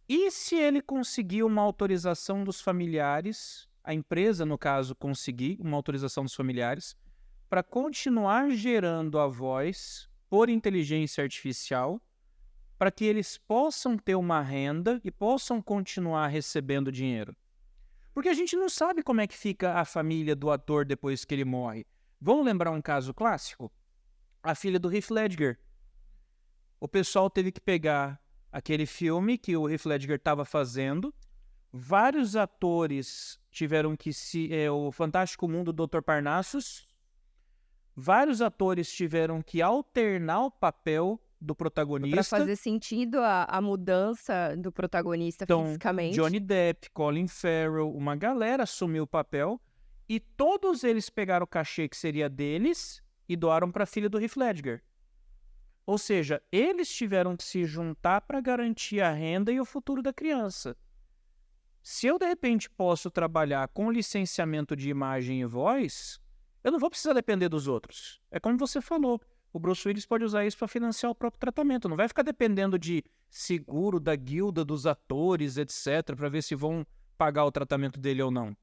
E se ele conseguir uma autorização dos familiares, a empresa, no caso, conseguir uma autorização dos familiares, para continuar gerando a voz por inteligência artificial, para que eles possam ter uma renda e possam continuar recebendo dinheiro? Porque a gente não sabe como é que fica a família do ator depois que ele morre. Vamos lembrar um caso clássico? A filha do Heath Ledger. O pessoal teve que pegar aquele filme que o Heath Ledger estava fazendo. Vários atores tiveram que o Fantástico Mundo do Dr. Parnassus. Vários atores tiveram que alternar o papel do protagonista. Para fazer sentido a mudança do protagonista então, fisicamente. Johnny Depp, Colin Farrell, uma galera assumiu o papel E todos eles pegaram o cachê que seria deles e doaram para a filha do Heath Ledger. Ou seja, eles tiveram que se juntar para garantir a renda e o futuro da criança. Se eu, de repente, posso trabalhar com licenciamento de imagem e voz, eu não vou precisar depender dos outros. É como você falou, o Bruce Willis pode usar isso para financiar o próprio tratamento. Não vai ficar dependendo de seguro da guilda dos atores, etc., para ver se vão pagar o tratamento dele ou não.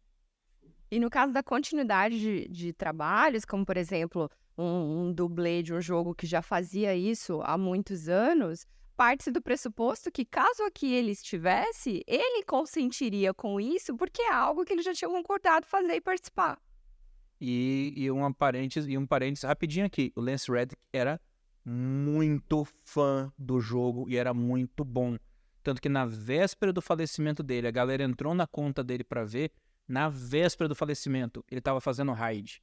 E no caso da continuidade de trabalhos, como por exemplo, um dublê de um jogo que já fazia isso há muitos anos, parte-se do pressuposto que caso aqui ele estivesse, ele consentiria com isso porque é algo que ele já tinha concordado fazer e participar. E um parênteses rapidinho aqui. O Lance Reddick era muito fã do jogo e era muito bom. Tanto que na véspera do falecimento dele, a galera entrou na conta dele pra ver. Na véspera do falecimento, ele tava fazendo raid.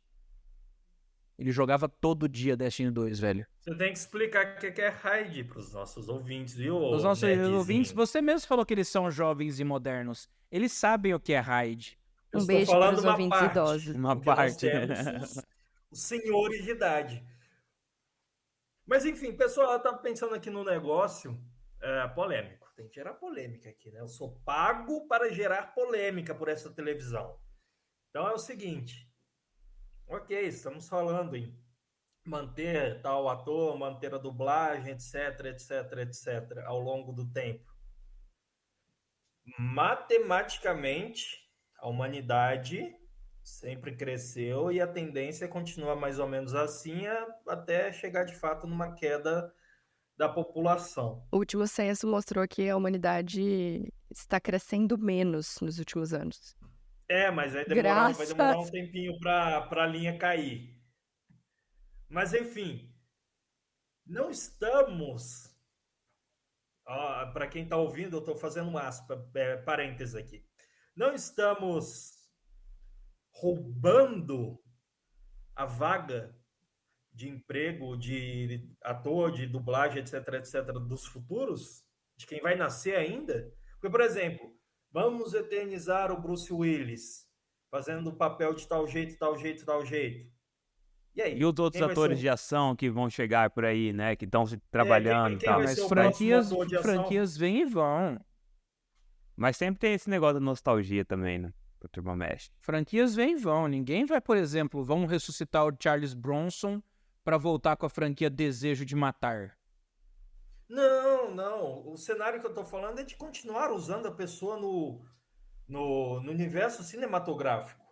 Ele jogava todo dia Destiny 2, velho. Você tem que explicar o que é raid pros nossos ouvintes, viu? Os nossos nerdzinho? ouvintes, você mesmo falou que eles são jovens e modernos. Eles sabem o que é raid. Eu Um estou beijo falando pros uma ouvintes parte, idosos. Uma porque nós parte. temos os senhores de idade. Mas enfim, pessoal, eu estava pensando aqui no negócio polêmico. Tem que gerar polêmica aqui, né? Eu sou pago para gerar polêmica por essa televisão. Então é o seguinte, ok, estamos falando em manter tal ator, manter a dublagem, etc, etc, etc, ao longo do tempo. Matematicamente, a humanidade sempre cresceu e a tendência continua mais ou menos assim até chegar de fato numa queda da população. O último censo mostrou que a humanidade está crescendo menos nos últimos anos. Mas vai Graças. demorar um tempinho para a linha cair. Mas enfim, não estamos... Para quem está ouvindo, eu estou fazendo parênteses aqui. Não estamos roubando a vaga de emprego de ator, de dublagem, etc, etc, dos futuros, de quem vai nascer ainda. Porque, por exemplo, vamos eternizar o Bruce Willis fazendo o papel de tal jeito, tal jeito, tal jeito. E aí? E os outros atores de ação que vão chegar por aí, né? Que estão trabalhando e quem tal. vai Mas ser o próximo ator de ação? franquias vêm e vão. Mas sempre tem esse negócio da nostalgia também, né? Que a turma mexe. Franquias vêm e vão. Ninguém vai, por exemplo, vamos ressuscitar o Charles Bronson para voltar com a franquia Desejo de Matar. Não. O cenário que eu estou falando é de continuar usando a pessoa no universo cinematográfico.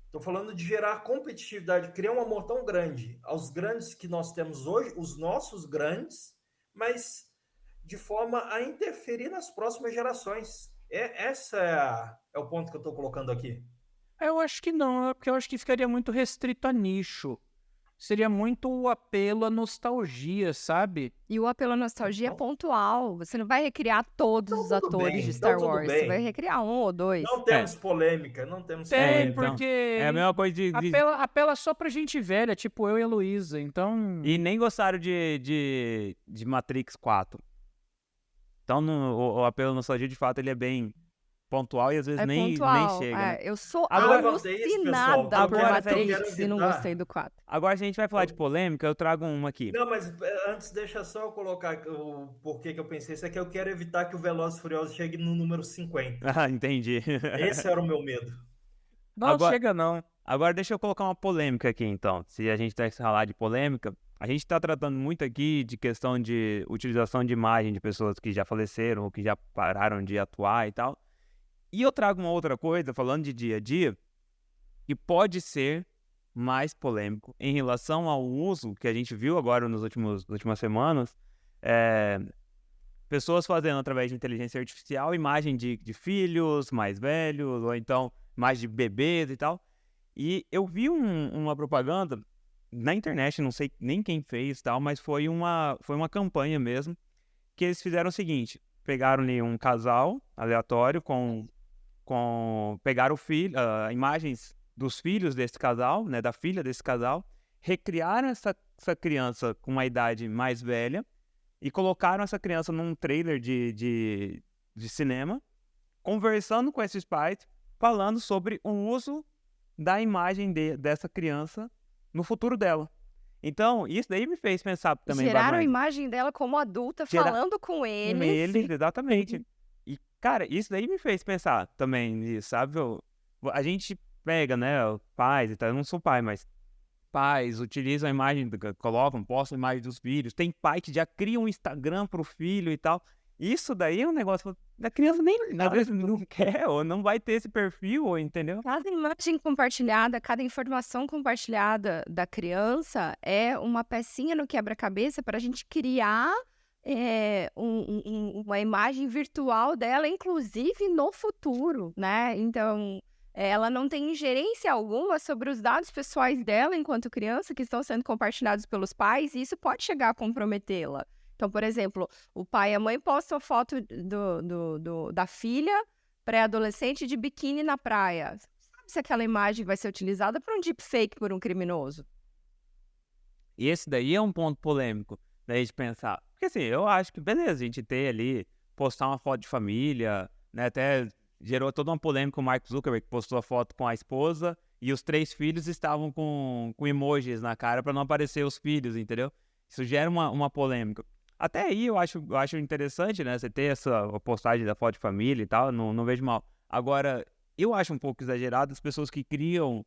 Estou falando de gerar competitividade, criar um amor tão grande aos grandes que nós temos hoje, os nossos grandes, mas de forma a interferir nas próximas gerações. Esse é o ponto que eu estou colocando aqui. Eu acho que não, porque eu acho que ficaria muito restrito a nicho. Seria muito o apelo à nostalgia, sabe? E o apelo à nostalgia é pontual. Você não vai recriar todos os atores de Star Wars. Você vai recriar um ou dois. Não temos polêmica, não temos Tem, polêmica. então, porque é a mesma coisa de... apela só pra gente velha, tipo eu e a Luísa, então... E nem gostaram de Matrix 4. Então o apelo à nostalgia, de fato, ele é bem pontual e às vezes nem chega, né? Eu sou Agora, alucinada por agora, Matrix e não gostei do 4. Agora, se a gente vai falar de polêmica, eu trago uma aqui. Não, mas antes deixa só eu colocar o porquê que eu pensei isso, é que eu quero evitar que o Velozes e Furiosos chegue no número 50. Ah, entendi. Esse era o meu medo. Não chega não. Agora deixa eu colocar uma polêmica aqui, então. Se a gente vai falar de polêmica, a gente está tratando muito aqui de questão de utilização de imagem de pessoas que já faleceram ou que já pararam de atuar e tal. E eu trago uma outra coisa, falando de dia a dia, que pode ser mais polêmico em relação ao uso que a gente viu agora nas últimas semanas, pessoas fazendo através de inteligência artificial imagem de filhos mais velhos, ou então imagem de bebês e tal. E eu vi uma propaganda na internet, não sei nem quem fez tal, mas foi uma campanha mesmo, que eles fizeram o seguinte: pegaram ali um casal aleatório pegaram imagens dos filhos desse casal, né, da filha desse casal, recriaram essa criança com uma idade mais velha e colocaram essa criança num trailer de cinema, conversando com esses pais, falando sobre o uso da imagem dessa criança no futuro dela. Então, isso daí me fez pensar também Geraram a bastante. imagem dela como adulta, Gera- falando com Com eles. ele, exatamente. E, cara, isso daí me fez pensar também nisso, sabe? A gente pega, né, pais e tal, eu não sou pai, mas pais utilizam a imagem, postam a imagem dos filhos. Tem pai que já cria um Instagram pro filho e tal. Isso daí é um negócio da criança nem às vezes não quer ou não vai ter esse perfil, ou entendeu? Cada imagem compartilhada, cada informação compartilhada da criança é uma pecinha no quebra-cabeça para a gente criar uma imagem virtual dela, inclusive no futuro, né? Então, ela não tem ingerência alguma sobre os dados pessoais dela enquanto criança que estão sendo compartilhados pelos pais, e isso pode chegar a comprometê-la. Então, por exemplo, o pai e a mãe postam foto da filha pré-adolescente de biquíni na praia. Sabe se aquela imagem vai ser utilizada para um deepfake por um criminoso? E esse daí é um ponto polêmico da gente pensar. Porque assim, eu acho que beleza, a gente ter ali, postar uma foto de família, né? Até gerou toda uma polêmica com o Mark Zuckerberg, que postou a foto com a esposa e os 3 filhos estavam com emojis na cara para não aparecer os filhos, entendeu? Isso gera uma polêmica. Até aí eu acho interessante, né? Você ter essa postagem da foto de família e tal, não vejo mal. Agora, eu acho um pouco exagerado as pessoas que criam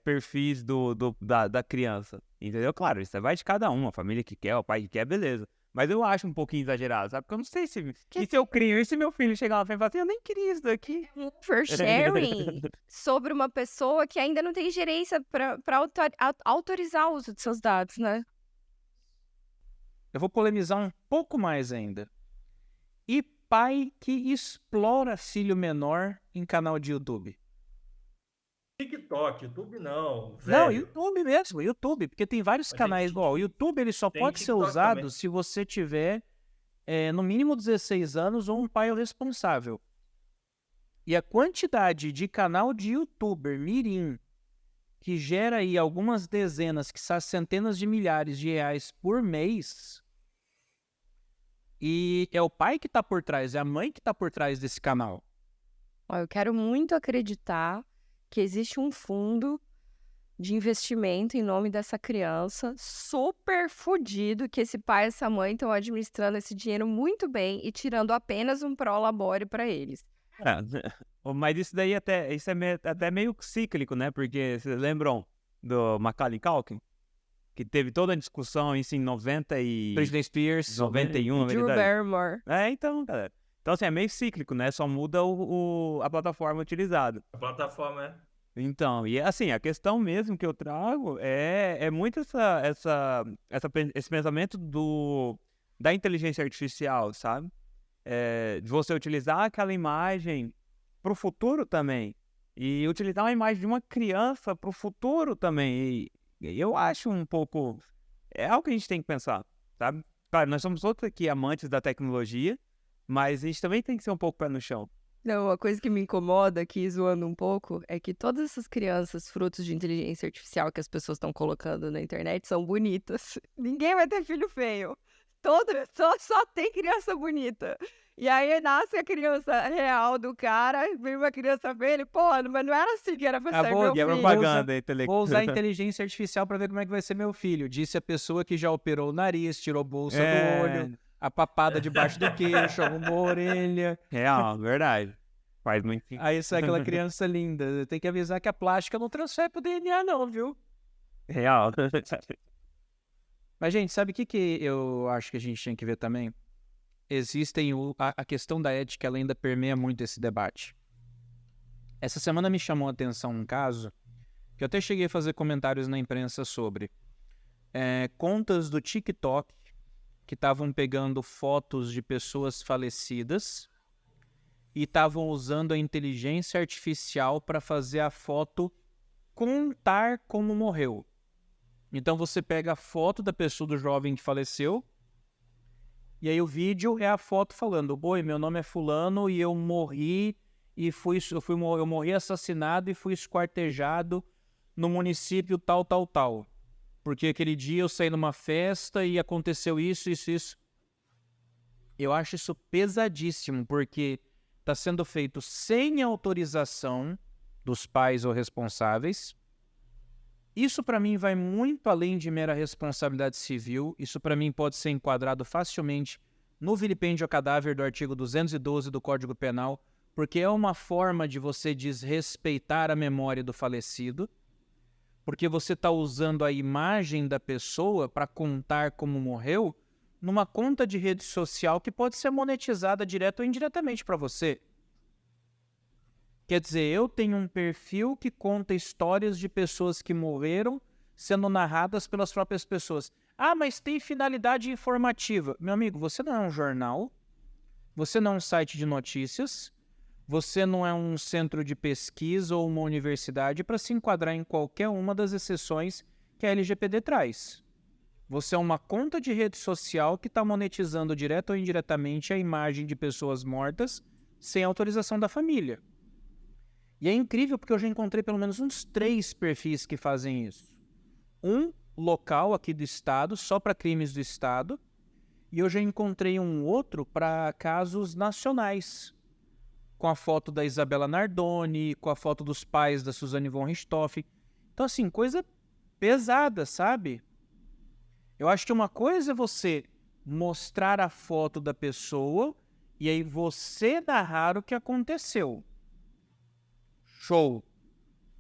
perfis da criança, entendeu? Claro, isso vai de cada um, a família que quer, o pai que quer, beleza. Mas eu acho um pouquinho exagerado, sabe? Porque eu não sei se... E se eu crio, e se meu filho chegar lá e falar assim, eu nem queria isso daqui. Oversharing sobre uma pessoa que ainda não tem gerência para autorizar o uso de seus dados, né? Eu vou polemizar um pouco mais ainda. E pai que explora filho menor em canal de YouTube? TikTok, YouTube não, Não, velho. YouTube mesmo, YouTube, porque tem vários Mas canais. tem Ó, o YouTube ele só tem pode ser TikTok usado também. se você tiver no mínimo 16 anos ou um pai responsável. E a quantidade de canal de YouTuber mirim que gera aí algumas dezenas, que são centenas de milhares de reais por mês, e é o pai que tá por trás, é a mãe que tá por trás desse canal. Ó, eu quero muito acreditar que existe um fundo de investimento em nome dessa criança super fodido, que esse pai e essa mãe estão administrando esse dinheiro muito bem e tirando apenas um prolabore para eles. Mas isso daí isso é até meio cíclico, né? Porque vocês lembram do Macaulay Culkin? Que teve toda a discussão isso em 90 e... Britney Spears, 91, Drew 92. Barrymore. Então, galera. Então, assim, é meio cíclico, né? Só muda a plataforma utilizada. A plataforma é. Então, e assim, a questão mesmo que eu trago é muito esse pensamento da inteligência artificial, sabe? De você utilizar aquela imagem para o futuro também. E utilizar uma imagem de uma criança para o futuro também. E eu acho um pouco... É algo que a gente tem que pensar, sabe? Claro, nós somos todos aqui amantes da tecnologia, mas a gente também tem que ser um pouco pé no chão. Não, uma coisa que me incomoda aqui, zoando um pouco, é que todas essas crianças frutos de inteligência artificial que as pessoas estão colocando na internet são bonitas. Ninguém vai ter filho feio. Só tem criança bonita. E aí nasce a criança real do cara, vem uma criança feia, ele, pô, mas não era assim que era pra ser meu E a filho. propaganda Vou usar a inteligência artificial para ver como é que vai ser meu filho. Disse a pessoa que já operou o nariz, tirou bolsa do olho, a papada debaixo do queixo, arrumou a orelha. Real, verdade. Faz muito sentido. Aí sai aquela criança linda. Tem que avisar que a plástica não transfere pro DNA não, viu? Real. Mas, gente, sabe o que eu acho que a gente tinha que ver também? Existem a questão da ética, ela ainda permeia muito esse debate. Essa semana me chamou a atenção um caso que eu até cheguei a fazer comentários na imprensa sobre contas do TikTok que estavam pegando fotos de pessoas falecidas e estavam usando a inteligência artificial para fazer a foto contar como morreu. Então você pega a foto da pessoa, do jovem que faleceu, e aí o vídeo é a foto falando: oi, meu nome é fulano e eu morri e eu morri assassinado e fui esquartejado no município tal, tal, tal. Porque aquele dia eu saí numa festa e aconteceu isso, isso, isso. Eu acho isso pesadíssimo, porque está sendo feito sem autorização dos pais ou responsáveis. Isso para mim vai muito além de mera responsabilidade civil. Isso para mim pode ser enquadrado facilmente no vilipêndio a cadáver do artigo 212 do Código Penal, porque é uma forma de você desrespeitar a memória do falecido, porque você está usando a imagem da pessoa para contar como morreu numa conta de rede social que pode ser monetizada direto ou indiretamente para você. Quer dizer, eu tenho um perfil que conta histórias de pessoas que morreram sendo narradas pelas próprias pessoas. Ah, mas tem finalidade informativa. Meu amigo, você não é um jornal, você não é um site de notícias, você não é um centro de pesquisa ou uma universidade para se enquadrar em qualquer uma das exceções que a LGPD traz. Você é uma conta de rede social que está monetizando direto ou indiretamente a imagem de pessoas mortas sem autorização da família. E é incrível porque eu já encontrei pelo menos uns 3 perfis que fazem isso. Um local aqui do estado, só para crimes do estado, e eu já encontrei um outro para casos nacionais, com a foto da Isabela Nardoni, com a foto dos pais da Suzane von Richthofen. Então, assim, coisa pesada, sabe? Eu acho que uma coisa é você mostrar a foto da pessoa e aí você narrar o que aconteceu. Show.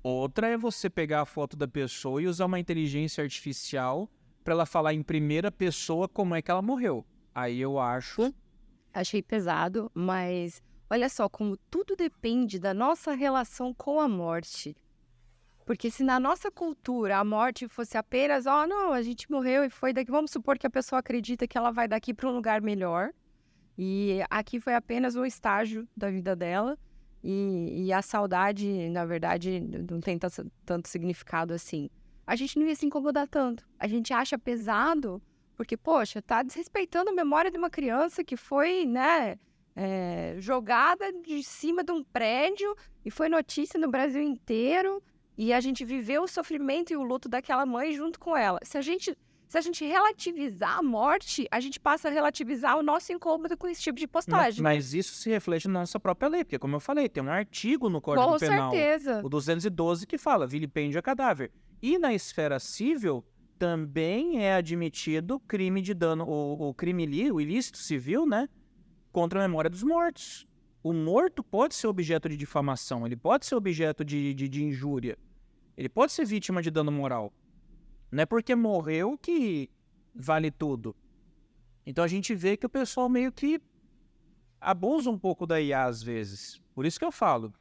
Outra é você pegar a foto da pessoa e usar uma inteligência artificial para ela falar em primeira pessoa como é que ela morreu. Aí eu acho... Achei pesado, mas olha só como tudo depende da nossa relação com a morte. Porque se na nossa cultura a morte fosse apenas, não, a gente morreu e foi daqui, vamos supor que a pessoa acredita que ela vai daqui para um lugar melhor, e aqui foi apenas um estágio da vida dela, e a saudade, na verdade, não tem tanto significado assim. A gente não ia se incomodar tanto. A gente acha pesado, porque, poxa, tá desrespeitando a memória de uma criança que foi, né, jogada de cima de um prédio e foi notícia no Brasil inteiro, e a gente viveu o sofrimento e o luto daquela mãe junto com ela. Se a gente relativizar a morte, a gente passa a relativizar o nosso incômodo com esse tipo de postagem. Mas isso se reflete na nossa própria lei, porque, como eu falei, tem um artigo no Código Penal, certeza. o 212, que fala vilipêndio a cadáver. E na esfera civil também é admitido crime de dano, o ilícito civil, né, contra a memória dos mortos. O morto pode ser objeto de difamação, ele pode ser objeto de injúria, ele pode ser vítima de dano moral. Não é porque morreu que vale tudo. Então a gente vê que o pessoal meio que abusa um pouco da IA às vezes. Por isso que eu falo,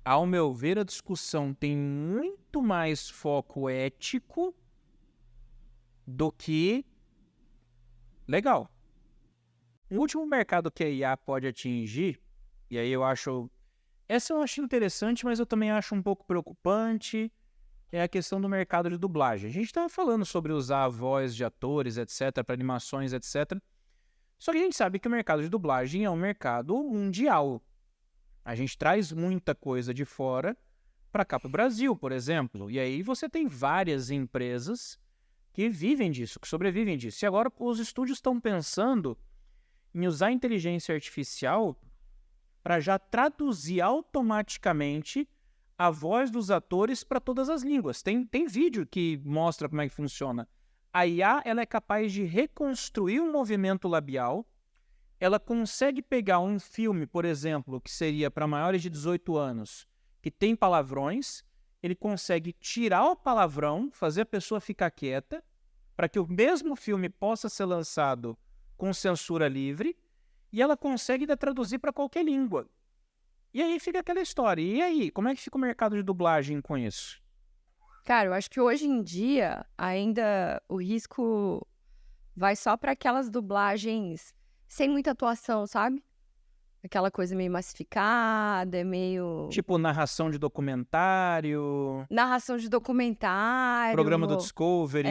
ao meu ver, a discussão tem muito mais foco ético do que legal. O último mercado que a IA pode atingir, e aí essa eu acho interessante, mas eu também acho um pouco preocupante, é a questão do mercado de dublagem. A gente estava falando sobre usar a voz de atores, etc., para animações, etc. Só que a gente sabe que o mercado de dublagem é um mercado mundial. A gente traz muita coisa de fora para cá, para o Brasil, por exemplo. E aí você tem várias empresas que vivem disso, que sobrevivem disso. E agora os estúdios estão pensando em usar a inteligência artificial para já traduzir automaticamente a voz dos atores para todas as línguas. Tem vídeo que mostra como é que funciona. A IA ela é capaz de reconstruir um movimento labial. Ela consegue pegar um filme, por exemplo, que seria para maiores de 18 anos, que tem palavrões, ele consegue tirar o palavrão, fazer a pessoa ficar quieta, para que o mesmo filme possa ser lançado com censura livre, e ela consegue traduzir para qualquer língua. E aí fica aquela história. E aí, como é que fica o mercado de dublagem com isso? Cara, eu acho que hoje em dia ainda o risco vai só para aquelas dublagens sem muita atuação, sabe? Aquela coisa meio massificada, meio... Tipo narração de documentário... Narração de documentário... Programa do Discovery...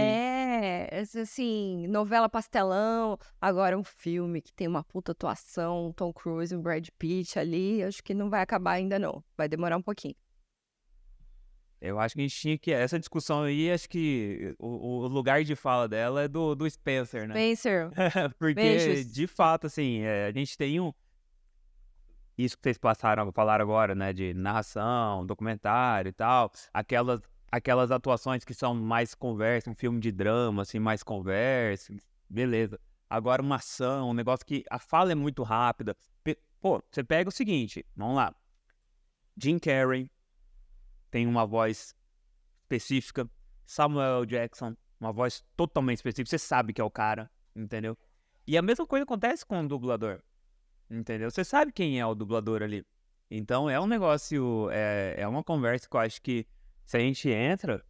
assim, novela pastelão... Agora um filme que tem uma puta atuação, Tom Cruise e Brad Pitt ali, acho que não vai acabar ainda não. Vai demorar um pouquinho. Eu acho que a gente tinha que... Essa discussão aí, acho que o lugar de fala dela é do Spencer, né? Spencer. Porque, Beijos. de fato, assim, a gente tem isso que vocês falaram agora, né, de narração, documentário e tal, aquelas atuações que são mais conversa, um filme de drama, assim, mais conversa, beleza. Agora uma ação, um negócio que a fala é muito rápida. Pô, você pega o seguinte, vamos lá. Jim Carrey tem uma voz específica, Samuel Jackson, uma voz totalmente específica, você sabe que é o cara, entendeu? E a mesma coisa acontece com o dublador, entendeu? Você sabe quem é o dublador ali. Então é um negócio, é uma conversa que eu acho que se a gente entra,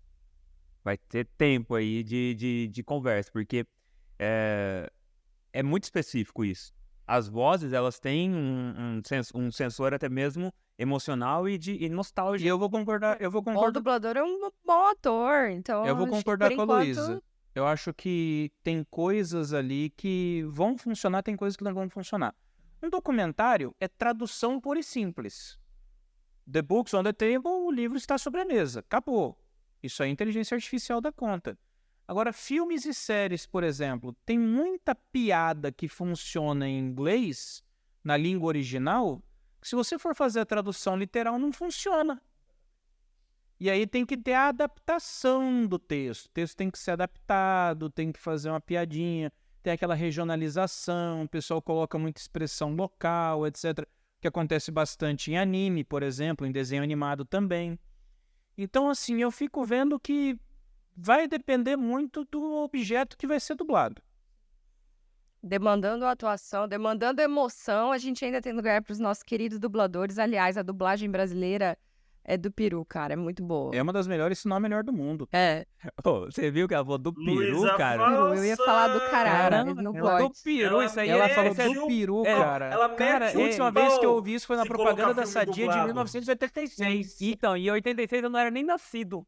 vai ter tempo aí de conversa, porque é muito específico isso. As vozes, elas têm um sensor até mesmo emocional e nostálgico. E eu vou concordar. O dublador é um bom ator, então Eu vou acho que, concordar por com a enquanto, Luísa. Eu acho que tem coisas ali que vão funcionar, tem coisas que não vão funcionar. Um documentário é tradução pura e simples. The Books on the Table, o livro está sobre a mesa. Acabou. Isso é inteligência artificial da conta. Agora, filmes e séries, por exemplo, tem muita piada que funciona em inglês, na língua original, que se você for fazer a tradução literal, não funciona. E aí tem que ter a adaptação do texto. O texto tem que ser adaptado, tem que fazer uma piadinha, tem aquela regionalização, o pessoal coloca muita expressão local, etc., que acontece bastante em anime, por exemplo, em desenho animado também. Então, assim, eu fico vendo que vai depender muito do objeto que vai ser dublado. demandando atuação, demandando emoção, a gente ainda tem lugar para os nossos queridos dubladores. Aliás, a dublagem brasileira é do peru, cara, é muito boa. É uma das melhores, se não a melhor do mundo. É, Ô, você viu que ela falou do peru, Luísa cara? peru, eu ia falar do caralho, mas não Ela do pode. peru, isso aí Ela é... falou isso é- do peru, é- cara. ela Cara, mete a o última pau vez que eu ouvi isso foi na se propaganda colocar da filme Sadia de dublado. 1986. Então, em 86 eu não era nem nascido.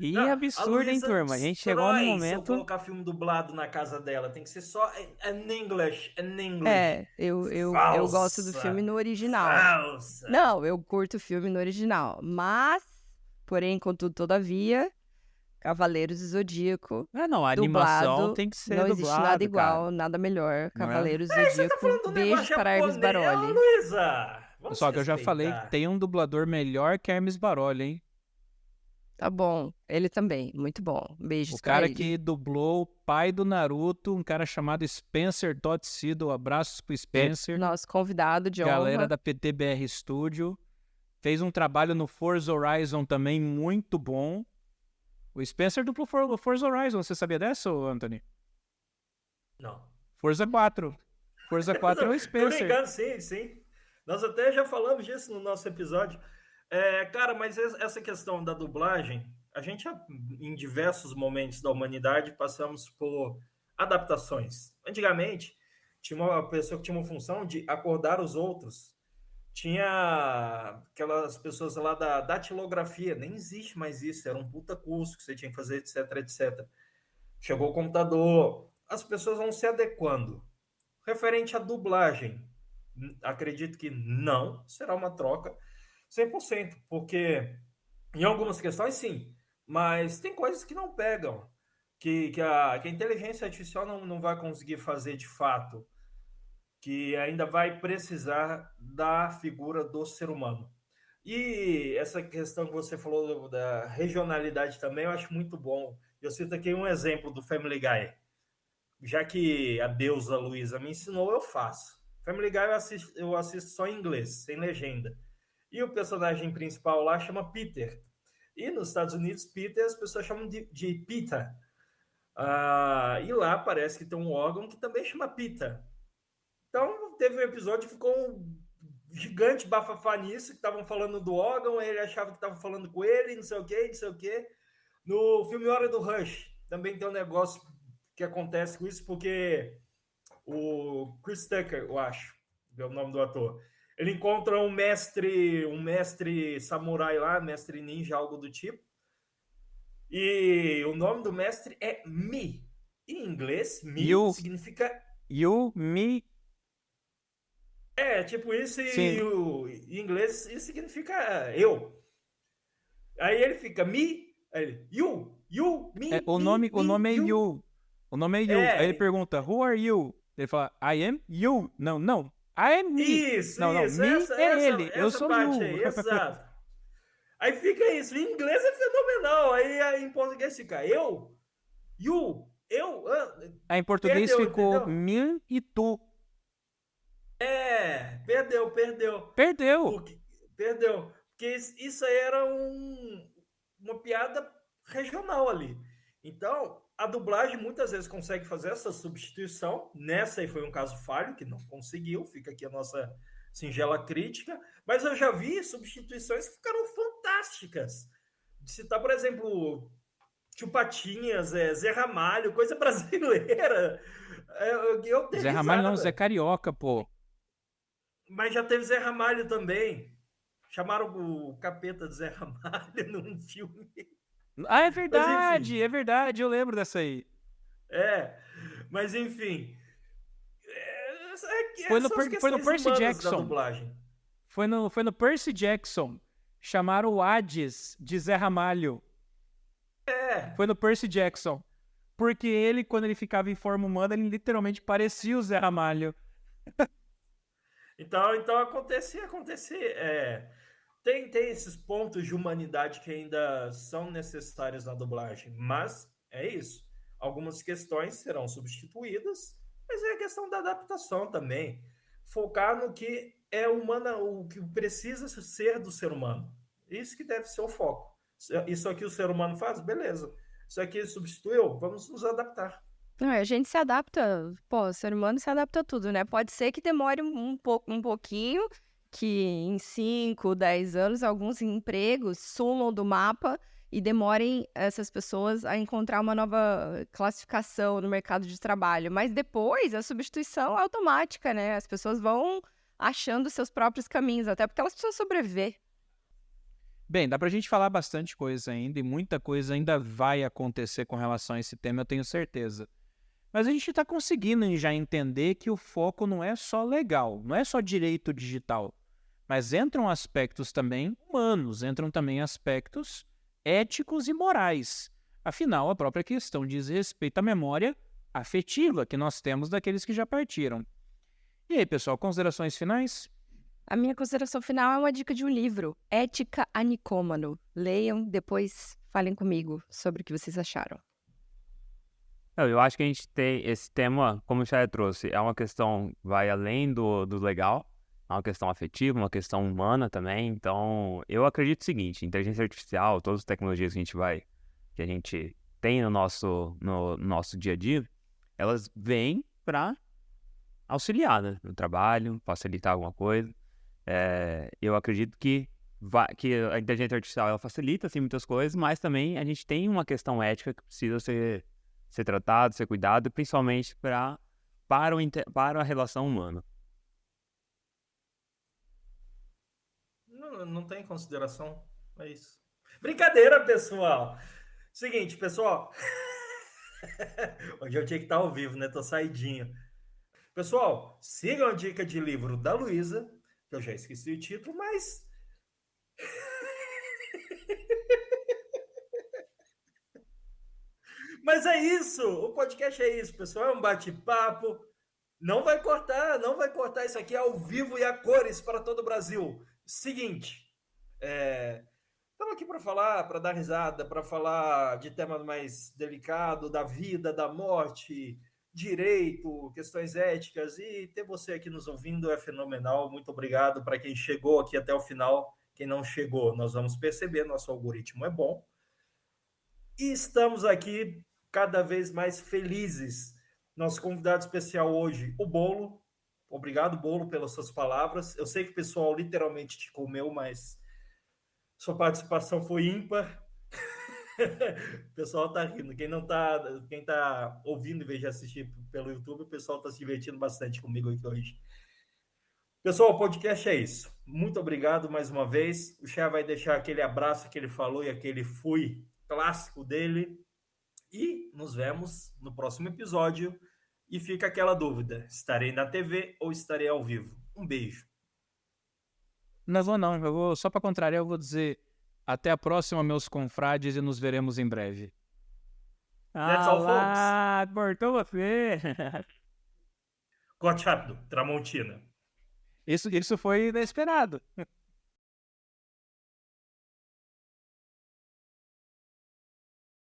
E Não, a absurdo, hein, Luísa turma? A gente chegou no destrói se eu momento... colocar filme dublado na casa dela. Tem que ser só in English, in English. É, eu gosto do Falsa. filme no original. Falsa. Não, eu curto o filme no original. Mas, porém, contudo, todavia, Cavaleiros do Zodíaco, Ah, não, a animação dublado, tem que ser não dublado, existe nada igual, cara. nada melhor. Não é? Cavaleiros do Você tá Zodíaco, falando do beijos negócio para Hermes japonês. Ô, Baroli. Luísa, vamos Só que eu já respeitar. falei que tem um dublador melhor que Hermes Baroli, hein? Tá bom, ele também, muito bom. Beijos O cara pra ele. que dublou o pai do Naruto, um cara chamado Spencer Todd Siddle. Abraços pro Spencer. Nosso convidado de Galera honra. da PTBR Studio. Fez um trabalho no Forza Horizon também muito bom. O Spencer dublou o Forza Horizon. Você sabia dessa, ô, Anthony? Não. Forza 4. Forza 4 é o Tô Spencer. brincando, sim. Nós até já falamos disso no nosso episódio. Cara, mas essa questão da dublagem, a gente, em diversos momentos da humanidade, passamos por adaptações. Antigamente, tinha uma pessoa que tinha uma função de acordar os outros. Tinha aquelas pessoas lá da datilografia, nem existe mais isso, era um puta curso que você tinha que fazer, etc. Chegou o computador, as pessoas vão se adequando. Referente à dublagem, acredito que não será uma troca 100%, porque em algumas questões sim, mas tem coisas que não pegam, que a inteligência artificial não vai conseguir fazer de fato, que ainda vai precisar da figura do ser humano. E essa questão que você falou da regionalidade também, eu acho muito bom. Eu cito aqui um exemplo do Family Guy. Já que a deusa Luísa me ensinou, eu faço. Family Guy eu assisto só em inglês, sem legenda. E o personagem principal lá chama Peter. E nos Estados Unidos, Peter, as pessoas chamam de Pita. E lá parece que tem um órgão que também chama Pita. Então, teve um episódio que ficou um gigante bafafá nisso, que estavam falando do órgão, ele achava que estavam falando com ele, não sei o quê. No filme Hora do Rush, também tem um negócio que acontece com isso, porque o Chris Tucker, eu acho, é o nome do ator, ele encontra um mestre samurai lá, mestre ninja, algo do tipo, e o nome do mestre é Mi. Em inglês, Mi significa... Me... tipo isso, Sim. em inglês isso significa eu. Aí ele fica Mi, aí ele, you, me, O nome é You. O nome é You. Aí ele É. pergunta, who are you? Ele fala, I am you. Não. Ah, é Mi. Isso, Não, isso. Mi Essa, é essa, ele. Eu essa sou parte Yu. aí, exato. Aí fica isso. Em inglês é fenomenal. Aí em português fica eu, you, eu. Aí em português Perdeu, ficou entendeu? mi e tu. Perdeu. Perdeu. Porque, perdeu. Porque isso aí era uma piada regional ali. Então, a dublagem muitas vezes consegue fazer essa substituição. Nessa aí foi um caso falho, que não conseguiu. Fica aqui a nossa singela crítica. Mas eu já vi substituições que ficaram fantásticas. De citar, por exemplo, Tio Patinhas, Zé Ramalho, coisa brasileira. Eu dei Zé Ramalho não, Zé risada. Carioca, pô. Mas já teve Zé Ramalho também. Chamaram o capeta de Zé Ramalho num filme. Ah, Mas enfim, é verdade, eu lembro dessa aí. é. Mas enfim, são as Foi no questões Percy humanas da Jackson. dublagem. Foi no Percy Jackson. Chamaram o Hades de Zé Ramalho. Foi no Percy Jackson. Porque ele, quando ele ficava em forma humana, ele literalmente parecia o Zé Ramalho. Então acontece. Tem esses pontos de humanidade que ainda são necessários na dublagem, mas é isso. Algumas questões serão substituídas, mas é a questão da adaptação também. Focar no que é humana, o que precisa ser do ser humano. Isso que deve ser o foco. Isso aqui o ser humano faz? Beleza. Isso aqui substituiu? Vamos nos adaptar. Não, a gente se adapta, pô, o ser humano se adapta a tudo, né? Pode ser que demore um pouquinho, que em 5, 10 anos alguns empregos sumam do mapa e demorem essas pessoas a encontrar uma nova classificação no mercado de trabalho. Mas depois a substituição é automática, né? As pessoas vão achando seus próprios caminhos, até porque elas precisam sobreviver. Bem, dá pra gente falar bastante coisa ainda e muita coisa ainda vai acontecer com relação a esse tema, eu tenho certeza. Mas a gente está conseguindo já entender que o foco não é só legal, não é só direito digital, mas entram aspectos também humanos, entram também aspectos éticos e morais. Afinal, a própria questão diz respeito à memória afetiva que nós temos daqueles que já partiram. E aí, pessoal, considerações finais? A minha consideração final é uma dica de um livro, Ética a Nicômano. Leiam, depois falem comigo sobre o que vocês acharam. Eu acho que a gente tem esse tema, como o Chay trouxe, é uma questão, vai além do legal, é uma questão afetiva, uma questão humana também. Então, eu acredito o seguinte, inteligência artificial, todas as tecnologias que a gente tem no nosso dia a dia, elas vêm para auxiliar, né, no trabalho, facilitar alguma coisa. Eu acredito que a inteligência artificial ela facilita assim, muitas coisas, mas também a gente tem uma questão ética que precisa ser tratado, ser cuidado, principalmente para a relação humana. Não tem consideração. É isso. Brincadeira, pessoal. Seguinte, pessoal. Hoje eu tinha que estar ao vivo, né? Tô saidinho. Pessoal, sigam a dica de livro da Luísa, que eu já esqueci o título, mas. Mas é isso! O podcast é isso, pessoal. É um bate-papo. Não vai cortar. Isso aqui é ao vivo e a cores para todo o Brasil. Seguinte, estamos aqui para falar, para dar risada, para falar de tema mais delicado, da vida, da morte, direito, questões éticas, e ter você aqui nos ouvindo é fenomenal. Muito obrigado para quem chegou aqui até o final. Quem não chegou, nós vamos perceber, nosso algoritmo é bom. E estamos aqui cada vez mais felizes. Nosso convidado especial hoje, o Bolo. Obrigado, Bolo, pelas suas palavras. Eu sei que o pessoal literalmente te comeu, mas sua participação foi ímpar. O pessoal tá rindo. Quem tá ouvindo em vez de assistir pelo YouTube, o pessoal tá se divertindo bastante comigo aqui hoje. Pessoal, o podcast é isso. Muito obrigado mais uma vez. O Chá vai deixar aquele abraço que ele falou e aquele fui clássico dele. E nos vemos no próximo episódio. E fica aquela dúvida: estarei na TV ou estarei ao vivo? Um beijo. Não. Só para contrariar, eu vou dizer até a próxima, meus confrades, e nos veremos em breve. That's all, folks. Cortou você! Corte rápido, Tramontina. Isso foi inesperado.